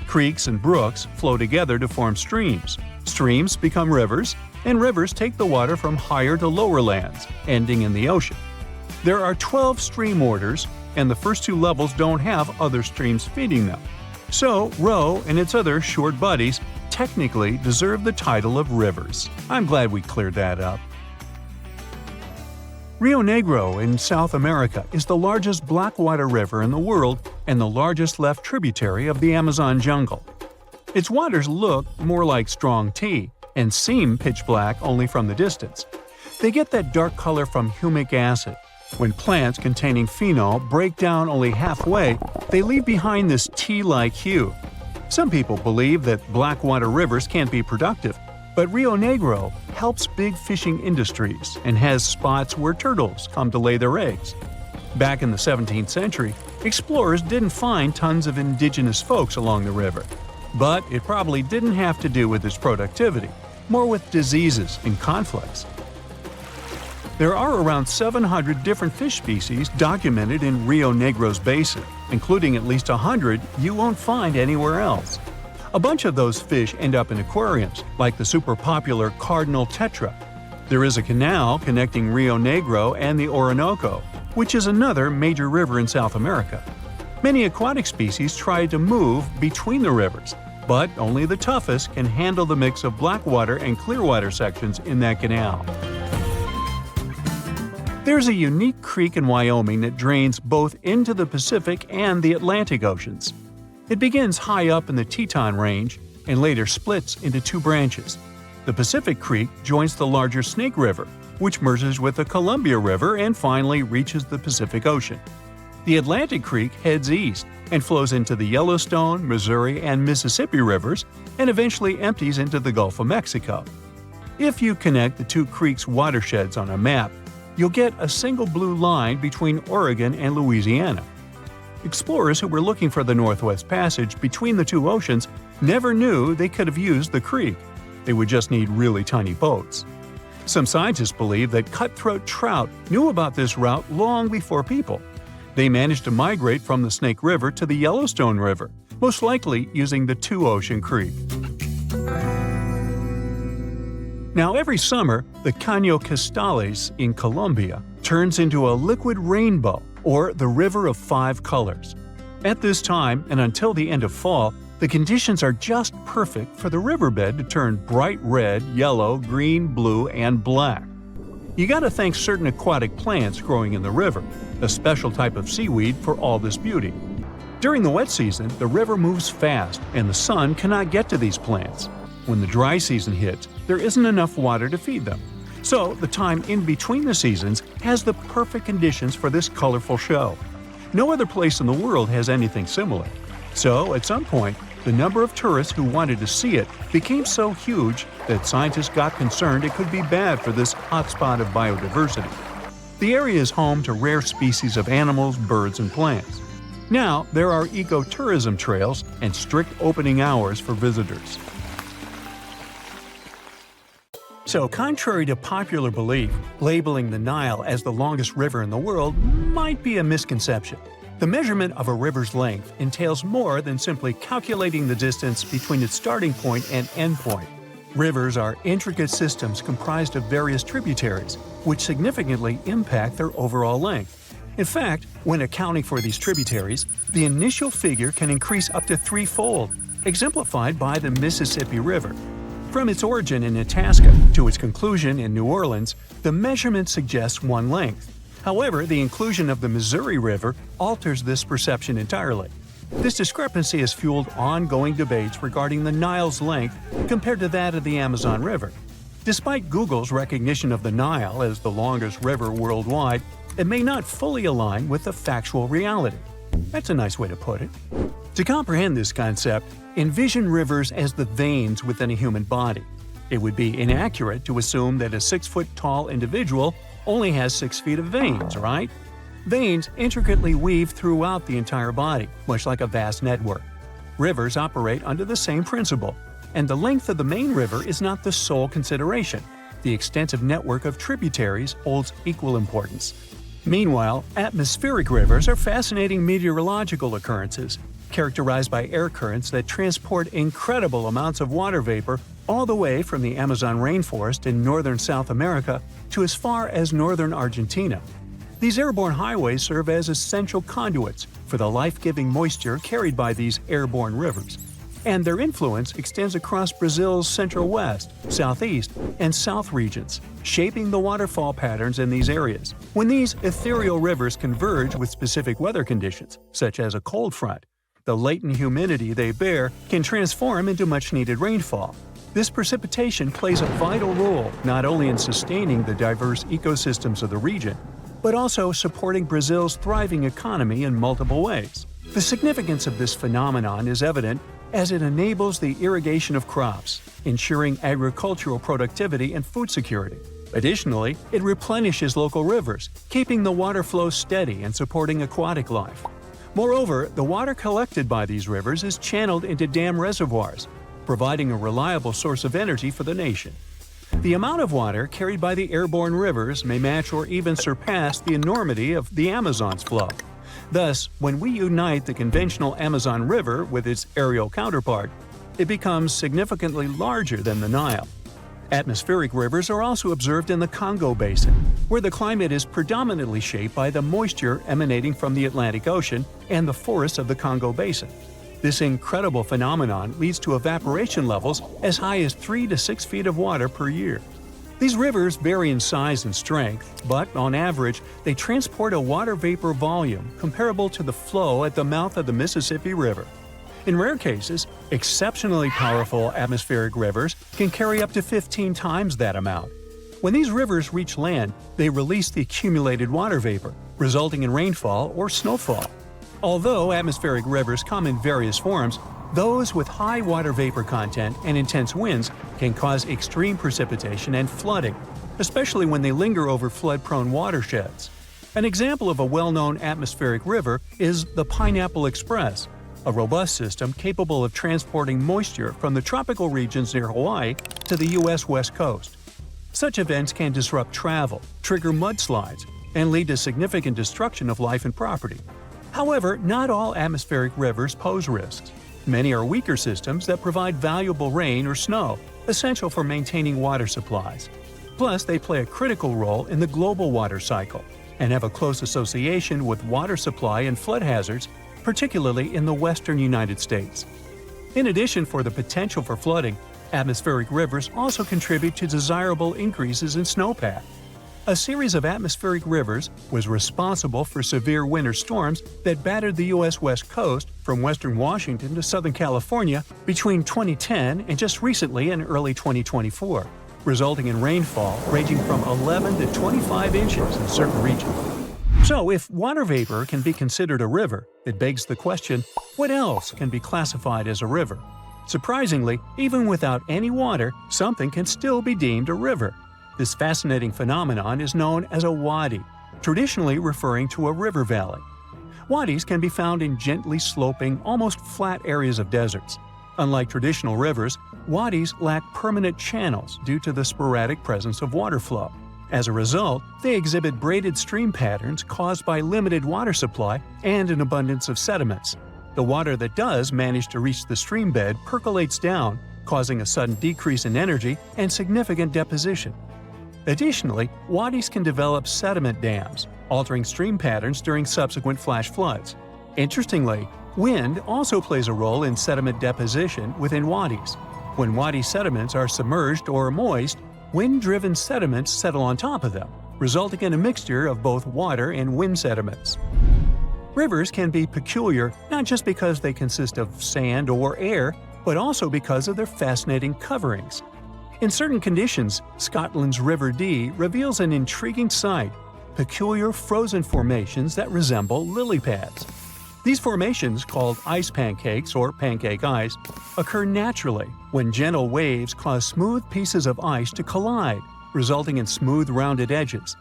Creeks and brooks flow together to form streams. Streams become rivers, and rivers take the water from higher to lower lands, ending in the ocean. There are 12 stream orders, and the first two levels don't have other streams feeding them. So, Roe and its other short buddies technically deserve the title of rivers. I'm glad we cleared that up. Rio Negro in South America is the largest blackwater river in the world and the largest left tributary of the Amazon jungle. Its waters look more like strong tea and seem pitch black only from the distance. They get that dark color from humic acid. When plants containing phenol break down only halfway, they leave behind this tea-like hue. Some people believe that blackwater rivers can't be productive, but Rio Negro helps big fishing industries and has spots where turtles come to lay their eggs. Back in the 17th century, explorers didn't find tons of indigenous folks along the river. But it probably didn't have to do with its productivity, more with diseases and conflicts. There are around 700 different fish species documented in Rio Negro's basin, including at least 100 you won't find anywhere else. A bunch of those fish end up in aquariums, like the super popular cardinal tetra. There is a canal connecting Rio Negro and the Orinoco, which is another major river in South America. Many aquatic species try to move between the rivers, but only the toughest can handle the mix of blackwater and clearwater sections in that canal. There's a unique creek in Wyoming that drains both into the Pacific and the Atlantic Oceans. It begins high up in the Teton Range and later splits into two branches. The Pacific Creek joins the larger Snake River, which merges with the Columbia River and finally reaches the Pacific Ocean. The Atlantic Creek heads east and flows into the Yellowstone, Missouri, and Mississippi rivers and eventually empties into the Gulf of Mexico. If you connect the two creeks' watersheds on a map, you'll get a single blue line between Oregon and Louisiana. Explorers who were looking for the Northwest Passage between the two oceans never knew they could have used the creek. They would just need really tiny boats. Some scientists believe that cutthroat trout knew about this route long before people. They managed to migrate from the Snake River to the Yellowstone River, most likely using the two-ocean creek. Now, every summer, the Caño Cristales in Colombia turns into a liquid rainbow, or the River of Five Colors. At this time, and until the end of fall, the conditions are just perfect for the riverbed to turn bright red, yellow, green, blue, and black. You gotta thank certain aquatic plants growing in the river, a special type of seaweed for all this beauty. During the wet season, the river moves fast and the sun cannot get to these plants. When the dry season hits, there isn't enough water to feed them. So the time in between the seasons has the perfect conditions for this colorful show. No other place in the world has anything similar. So at some point, the number of tourists who wanted to see it became so huge that scientists got concerned it could be bad for this hotspot of biodiversity. The area is home to rare species of animals, birds, and plants. Now, there are ecotourism trails and strict opening hours for visitors. So, contrary to popular belief, labeling the Nile as the longest river in the world might be a misconception. The measurement of a river's length entails more than simply calculating the distance between its starting point and end point. Rivers are intricate systems comprised of various tributaries, which significantly impact their overall length. In fact, when accounting for these tributaries, the initial figure can increase up to threefold, exemplified by the Mississippi River. From its origin in Itasca to its conclusion in New Orleans, the measurement suggests one length. However, the inclusion of the Missouri River alters this perception entirely. This discrepancy has fueled ongoing debates regarding the Nile's length compared to that of the Amazon River. Despite Google's recognition of the Nile as the longest river worldwide, it may not fully align with the factual reality. That's a nice way to put it. To comprehend this concept, envision rivers as the veins within a human body. It would be inaccurate to assume that a 6-foot-tall individual only has 6 feet of veins, right? Veins intricately weave throughout the entire body, much like a vast network. Rivers operate under the same principle, and the length of the main river is not the sole consideration. The extensive network of tributaries holds equal importance. Meanwhile, atmospheric rivers are fascinating meteorological occurrences, characterized by air currents that transport incredible amounts of water vapor all the way from the Amazon rainforest in northern South America to as far as northern Argentina. These airborne highways serve as essential conduits for the life-giving moisture carried by these airborne rivers. and their influence extends across Brazil's central west, southeast, and south regions, shaping the waterfall patterns in these areas. When these ethereal rivers converge with specific weather conditions, such as a cold front, the latent humidity they bear can transform into much-needed rainfall. This precipitation plays a vital role not only in sustaining the diverse ecosystems of the region, but also supporting Brazil's thriving economy in multiple ways. The significance of this phenomenon is evident as it enables the irrigation of crops, ensuring agricultural productivity and food security. Additionally, it replenishes local rivers, keeping the water flow steady and supporting aquatic life. Moreover, the water collected by these rivers is channeled into dam reservoirs, providing a reliable source of energy for the nation. The amount of water carried by the airborne rivers may match or even surpass the enormity of the Amazon's flow. Thus, when we unite the conventional Amazon River with its aerial counterpart, it becomes significantly larger than the Nile. Atmospheric rivers are also observed in the Congo Basin, where the climate is predominantly shaped by the moisture emanating from the Atlantic Ocean and the forests of the Congo Basin. This incredible phenomenon leads to evaporation levels as high as 3 to 6 feet of water per year. These rivers vary in size and strength, but on average, they transport a water vapor volume comparable to the flow at the mouth of the Mississippi River. In rare cases, exceptionally powerful atmospheric rivers can carry up to 15 times that amount. When these rivers reach land, they release the accumulated water vapor, resulting in rainfall or snowfall. Although atmospheric rivers come in various forms, those with high water vapor content and intense winds can cause extreme precipitation and flooding, especially when they linger over flood-prone watersheds. An example of a well-known atmospheric river is the Pineapple Express, a robust system capable of transporting moisture from the tropical regions near Hawaii to the U.S. West Coast. Such events can disrupt travel, trigger mudslides, and lead to significant destruction of life and property. However, not all atmospheric rivers pose risks. Many are weaker systems that provide valuable rain or snow, essential for maintaining water supplies. Plus, they play a critical role in the global water cycle and have a close association with water supply and flood hazards, particularly in the western United States. In addition for the potential for flooding, atmospheric rivers also contribute to desirable increases in snowpack. A series of atmospheric rivers was responsible for severe winter storms that battered the U.S. West Coast from western Washington to southern California between 2010 and just recently in early 2024, resulting in rainfall ranging from 11 to 25 inches in certain regions. So, if water vapor can be considered a river, it begs the question, what else can be classified as a river? Surprisingly, even without any water, something can still be deemed a river. This fascinating phenomenon is known as a wadi, traditionally referring to a river valley. Wadis can be found in gently sloping, almost flat areas of deserts. Unlike traditional rivers, wadis lack permanent channels due to the sporadic presence of water flow. As a result, they exhibit braided stream patterns caused by limited water supply and an abundance of sediments. The water that does manage to reach the stream bed percolates down, causing a sudden decrease in energy and significant deposition. Additionally, wadis can develop sediment dams, altering stream patterns during subsequent flash floods. Interestingly, wind also plays a role in sediment deposition within wadis. When wadi sediments are submerged or moist, wind-driven sediments settle on top of them, resulting in a mixture of both water and wind sediments. Rivers can be peculiar not just because they consist of sand or air, but also because of their fascinating coverings. In certain conditions, Scotland's River Dee reveals an intriguing sight: peculiar frozen formations that resemble lily pads. These formations, called ice pancakes or pancake ice, occur naturally when gentle waves cause smooth pieces of ice to collide, resulting in smooth rounded edges.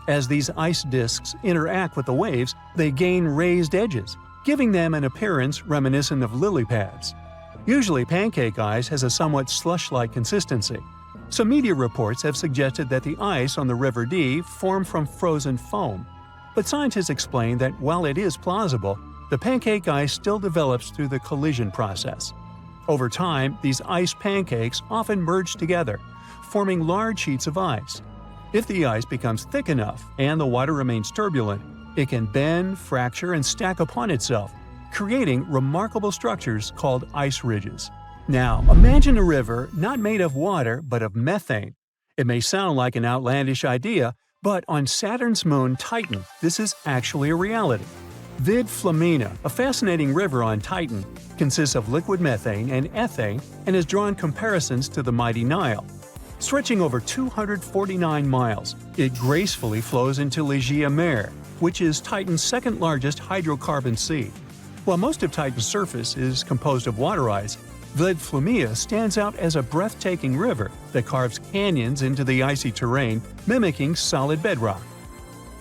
As these ice disks interact with the waves, they gain raised edges, giving them an appearance reminiscent of lily pads. Usually, pancake ice has a somewhat slush-like consistency. Some media reports have suggested that the ice on the River Dee formed from frozen foam. But scientists explain that while it is plausible, the pancake ice still develops through the collision process. Over time, these ice pancakes often merge together, forming large sheets of ice. If the ice becomes thick enough and the water remains turbulent, it can bend, fracture, and stack upon itself, creating remarkable structures called ice ridges. Now, imagine a river not made of water but of methane. It may sound like an outlandish idea, but on Saturn's moon Titan, this is actually a reality. Vid Flamina, a fascinating river on Titan, consists of liquid methane and ethane and has drawn comparisons to the mighty Nile. Stretching over 249 miles, it gracefully flows into l'Egea Mare, which is Titan's second-largest hydrocarbon sea. While most of Titan's surface is composed of water ice, Vid Flamina stands out as a breathtaking river that carves canyons into the icy terrain, mimicking solid bedrock.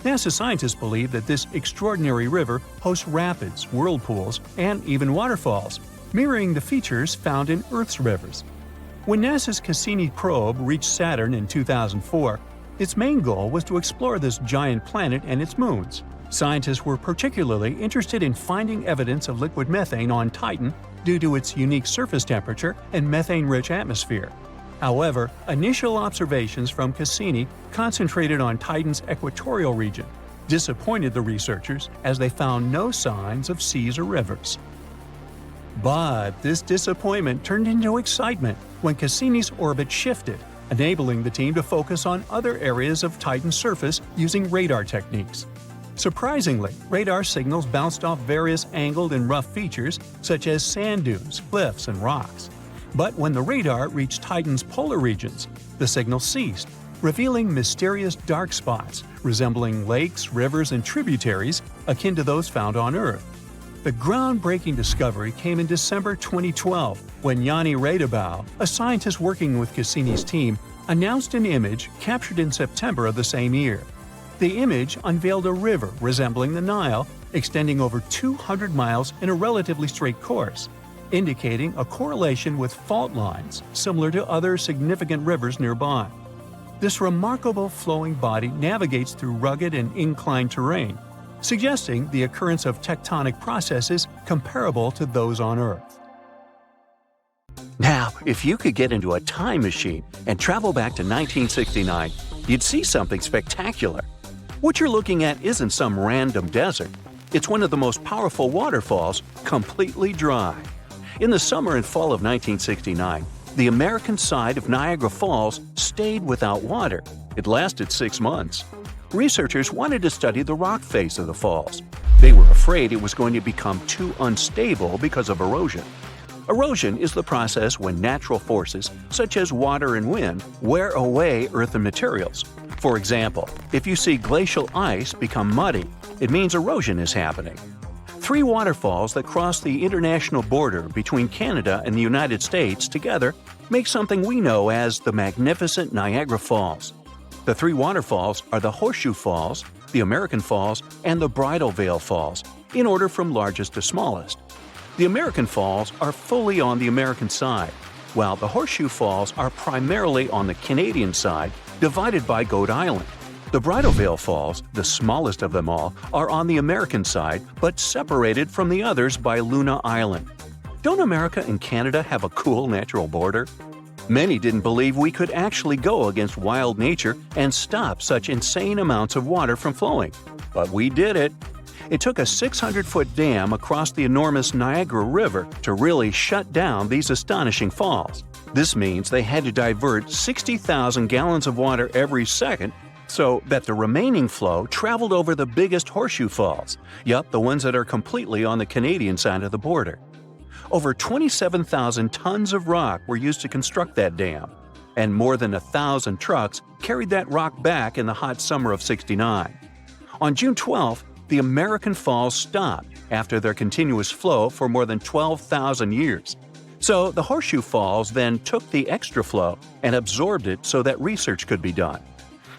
NASA scientists believe that this extraordinary river hosts rapids, whirlpools, and even waterfalls, mirroring the features found in Earth's rivers. When NASA's Cassini probe reached Saturn in 2004, its main goal was to explore this giant planet and its moons. Scientists were particularly interested in finding evidence of liquid methane on Titan due to its unique surface temperature and methane-rich atmosphere. However, initial observations from Cassini, concentrated on Titan's equatorial region, disappointed the researchers as they found no signs of seas or rivers. But this disappointment turned into excitement when Cassini's orbit shifted, enabling the team to focus on other areas of Titan's surface using radar techniques. Surprisingly, radar signals bounced off various angled and rough features such as sand dunes, cliffs, and rocks. But when the radar reached Titan's polar regions, the signal ceased, revealing mysterious dark spots resembling lakes, rivers, and tributaries akin to those found on Earth. The groundbreaking discovery came in December 2012 when Yanni Radabau, a scientist working with Cassini's team, announced an image captured in September of the same year. The image unveiled a river resembling the Nile, extending over 200 miles in a relatively straight course, indicating a correlation with fault lines similar to other significant rivers nearby. This remarkable flowing body navigates through rugged and inclined terrain, suggesting the occurrence of tectonic processes comparable to those on Earth. Now, if you could get into a time machine and travel back to 1969, you'd see something spectacular. What you're looking at isn't some random desert. It's one of the most powerful waterfalls, completely dry. In the summer and fall of 1969, the American side of Niagara Falls stayed without water. It lasted 6 months. Researchers wanted to study the rock face of the falls. They were afraid it was going to become too unstable because of erosion. Erosion is the process when natural forces, such as water and wind, wear away earthen materials. For example, if you see glacial ice become muddy, it means erosion is happening. 3 waterfalls that cross the international border between Canada and the United States together make something we know as the magnificent Niagara Falls. The 3 waterfalls are the Horseshoe Falls, the American Falls, and the Bridal Veil Falls, in order from largest to smallest. The American Falls are fully on the American side, while the Horseshoe Falls are primarily on the Canadian side, divided by Goat Island. The Bridal Veil Falls, the smallest of them all, are on the American side but separated from the others by Luna Island. Don't America and Canada have a cool natural border? Many didn't believe we could actually go against wild nature and stop such insane amounts of water from flowing. But we did it. It took a 600-foot dam across the enormous Niagara River to really shut down these astonishing falls. This means they had to divert 60,000 gallons of water every second so that the remaining flow traveled over the biggest Horseshoe Falls, the ones that are completely on the Canadian side of the border. Over 27,000 tons of rock were used to construct that dam, and more than 1,000 trucks carried that rock back in the hot summer of '69. On June 12th, the American Falls stopped after their continuous flow for more than 12,000 years. So the Horseshoe Falls then took the extra flow and absorbed it so that research could be done.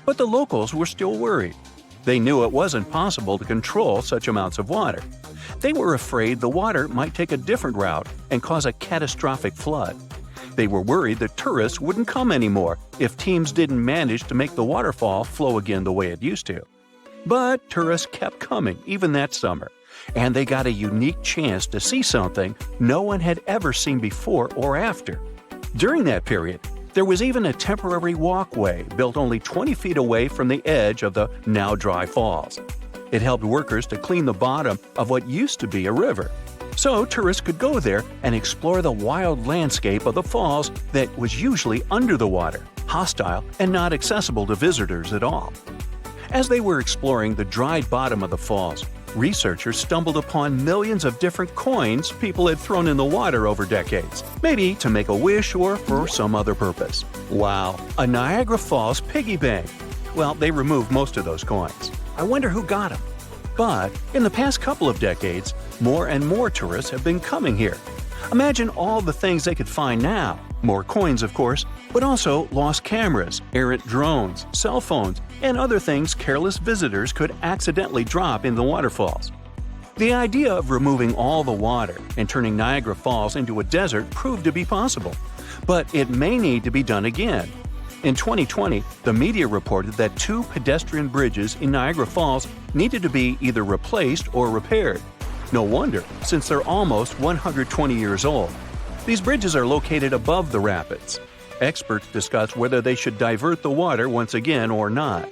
But the locals were still worried. They knew it wasn't possible to control such amounts of water. They were afraid the water might take a different route and cause a catastrophic flood. They were worried that tourists wouldn't come anymore if teams didn't manage to make the waterfall flow again the way it used to. But tourists kept coming even that summer, and they got a unique chance to see something no one had ever seen before or after. During that period, there was even a temporary walkway built only 20 feet away from the edge of the now dry falls. It helped workers to clean the bottom of what used to be a river. So tourists could go there and explore the wild landscape of the falls that was usually under the water, hostile, and not accessible to visitors at all. As they were exploring the dried bottom of the falls, researchers stumbled upon millions of different coins people had thrown in the water over decades, maybe to make a wish or for some other purpose. Wow, a Niagara Falls piggy bank! Well, they removed most of those coins. I wonder who got them. But in the past couple of decades, more and more tourists have been coming here. Imagine all the things they could find now. More coins, of course, but also lost cameras, errant drones, cell phones, and other things careless visitors could accidentally drop in the waterfalls. The idea of removing all the water and turning Niagara Falls into a desert proved to be possible, but it may need to be done again. In 2020, the media reported that 2 pedestrian bridges in Niagara Falls needed to be either replaced or repaired. No wonder, since they're almost 120 years old. These bridges are located above the rapids. Experts discuss whether they should divert the water once again or not.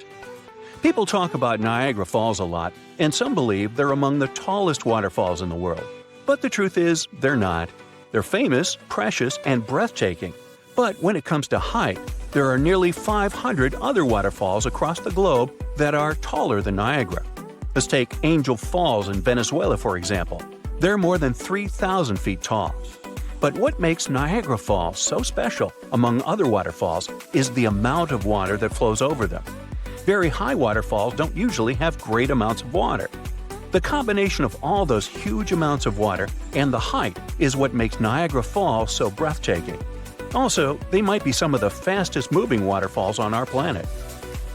People talk about Niagara Falls a lot, and some believe they're among the tallest waterfalls in the world. But the truth is, they're not. They're famous, precious, and breathtaking. But when it comes to height, there are nearly 500 other waterfalls across the globe that are taller than Niagara. Let's take Angel Falls in Venezuela, for example. They're more than 3,000 feet tall. But what makes Niagara Falls so special, among other waterfalls, is the amount of water that flows over them. Very high waterfalls don't usually have great amounts of water. The combination of all those huge amounts of water and the height is what makes Niagara Falls so breathtaking. Also, they might be some of the fastest moving waterfalls on our planet.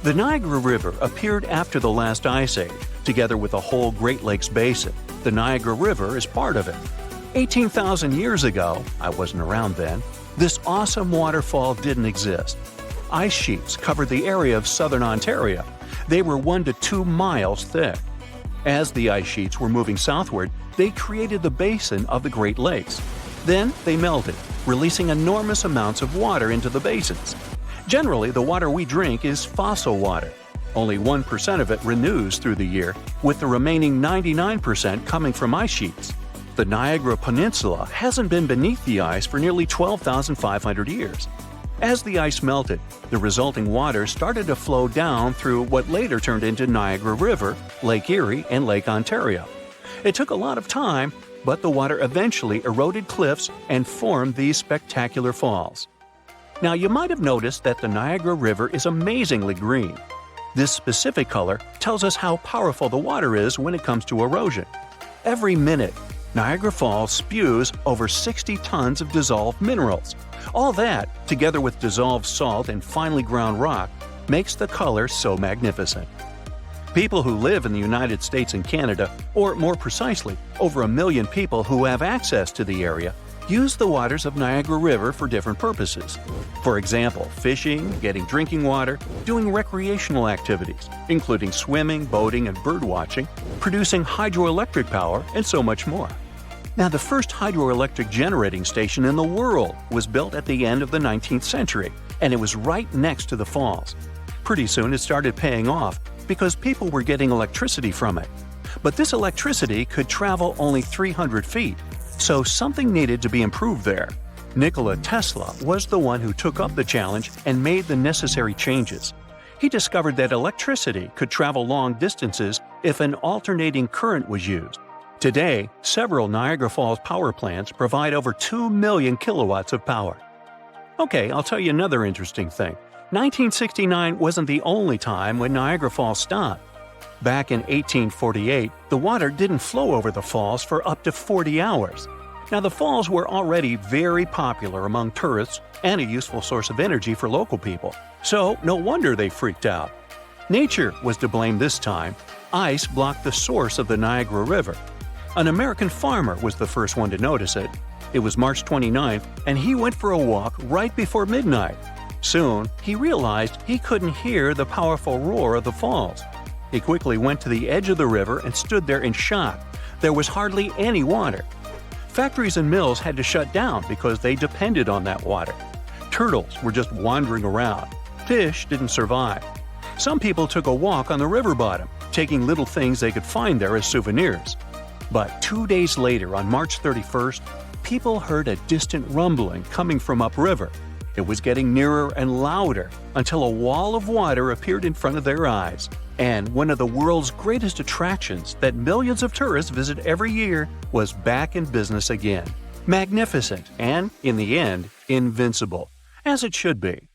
The Niagara River appeared after the last ice age, together with the whole Great Lakes basin. The Niagara River is part of it. 18,000 years ago, I wasn't around then, this awesome waterfall didn't exist. Ice sheets covered the area of southern Ontario. They were 1 to 2 miles thick. As the ice sheets were moving southward, they created the basin of the Great Lakes. Then they melted, releasing enormous amounts of water into the basins. Generally, the water we drink is fossil water. Only 1% of it renews through the year, with the remaining 99% coming from ice sheets. The Niagara Peninsula hasn't been beneath the ice for nearly 12,500 years. As the ice melted, the resulting water started to flow down through what later turned into Niagara River, Lake Erie, and Lake Ontario. It took a lot of time, but the water eventually eroded cliffs and formed these spectacular falls. Now, you might have noticed that the Niagara River is amazingly green. This specific color tells us how powerful the water is when it comes to erosion. Every minute, Niagara Falls spews over 60 tons of dissolved minerals. All that, together with dissolved salt and finely ground rock, makes the color so magnificent. People who live in the United States and Canada, or more precisely, over 1 million people who have access to the area, use the waters of Niagara River for different purposes. For example, fishing, getting drinking water, doing recreational activities, including swimming, boating, and birdwatching, producing hydroelectric power, and so much more. Now, the first hydroelectric generating station in the world was built at the end of the 19th century, and it was right next to the falls. Pretty soon it started paying off because people were getting electricity from it. But this electricity could travel only 300 feet, so something needed to be improved there. Nikola Tesla was the one who took up the challenge and made the necessary changes. He discovered that electricity could travel long distances if an alternating current was used. Today, several Niagara Falls power plants provide over 2 million kilowatts of power. Okay, I'll tell you another interesting thing. 1969 wasn't the only time when Niagara Falls stopped. Back in 1848, the water didn't flow over the falls for up to 40 hours. Now, the falls were already very popular among tourists and a useful source of energy for local people, so no wonder they freaked out. Nature was to blame this time. Ice blocked the source of the Niagara River. An American farmer was the first one to notice it. It was March 29th, and he went for a walk right before midnight. Soon, he realized he couldn't hear the powerful roar of the falls. He quickly went to the edge of the river and stood there in shock. There was hardly any water. Factories and mills had to shut down because they depended on that water. Turtles were just wandering around. Fish didn't survive. Some people took a walk on the river bottom, taking little things they could find there as souvenirs. But 2 days later, on March 31st, people heard a distant rumbling coming from upriver. It was getting nearer and louder until a wall of water appeared in front of their eyes. And one of the world's greatest attractions that millions of tourists visit every year was back in business again. Magnificent and, in the end, invincible, as it should be.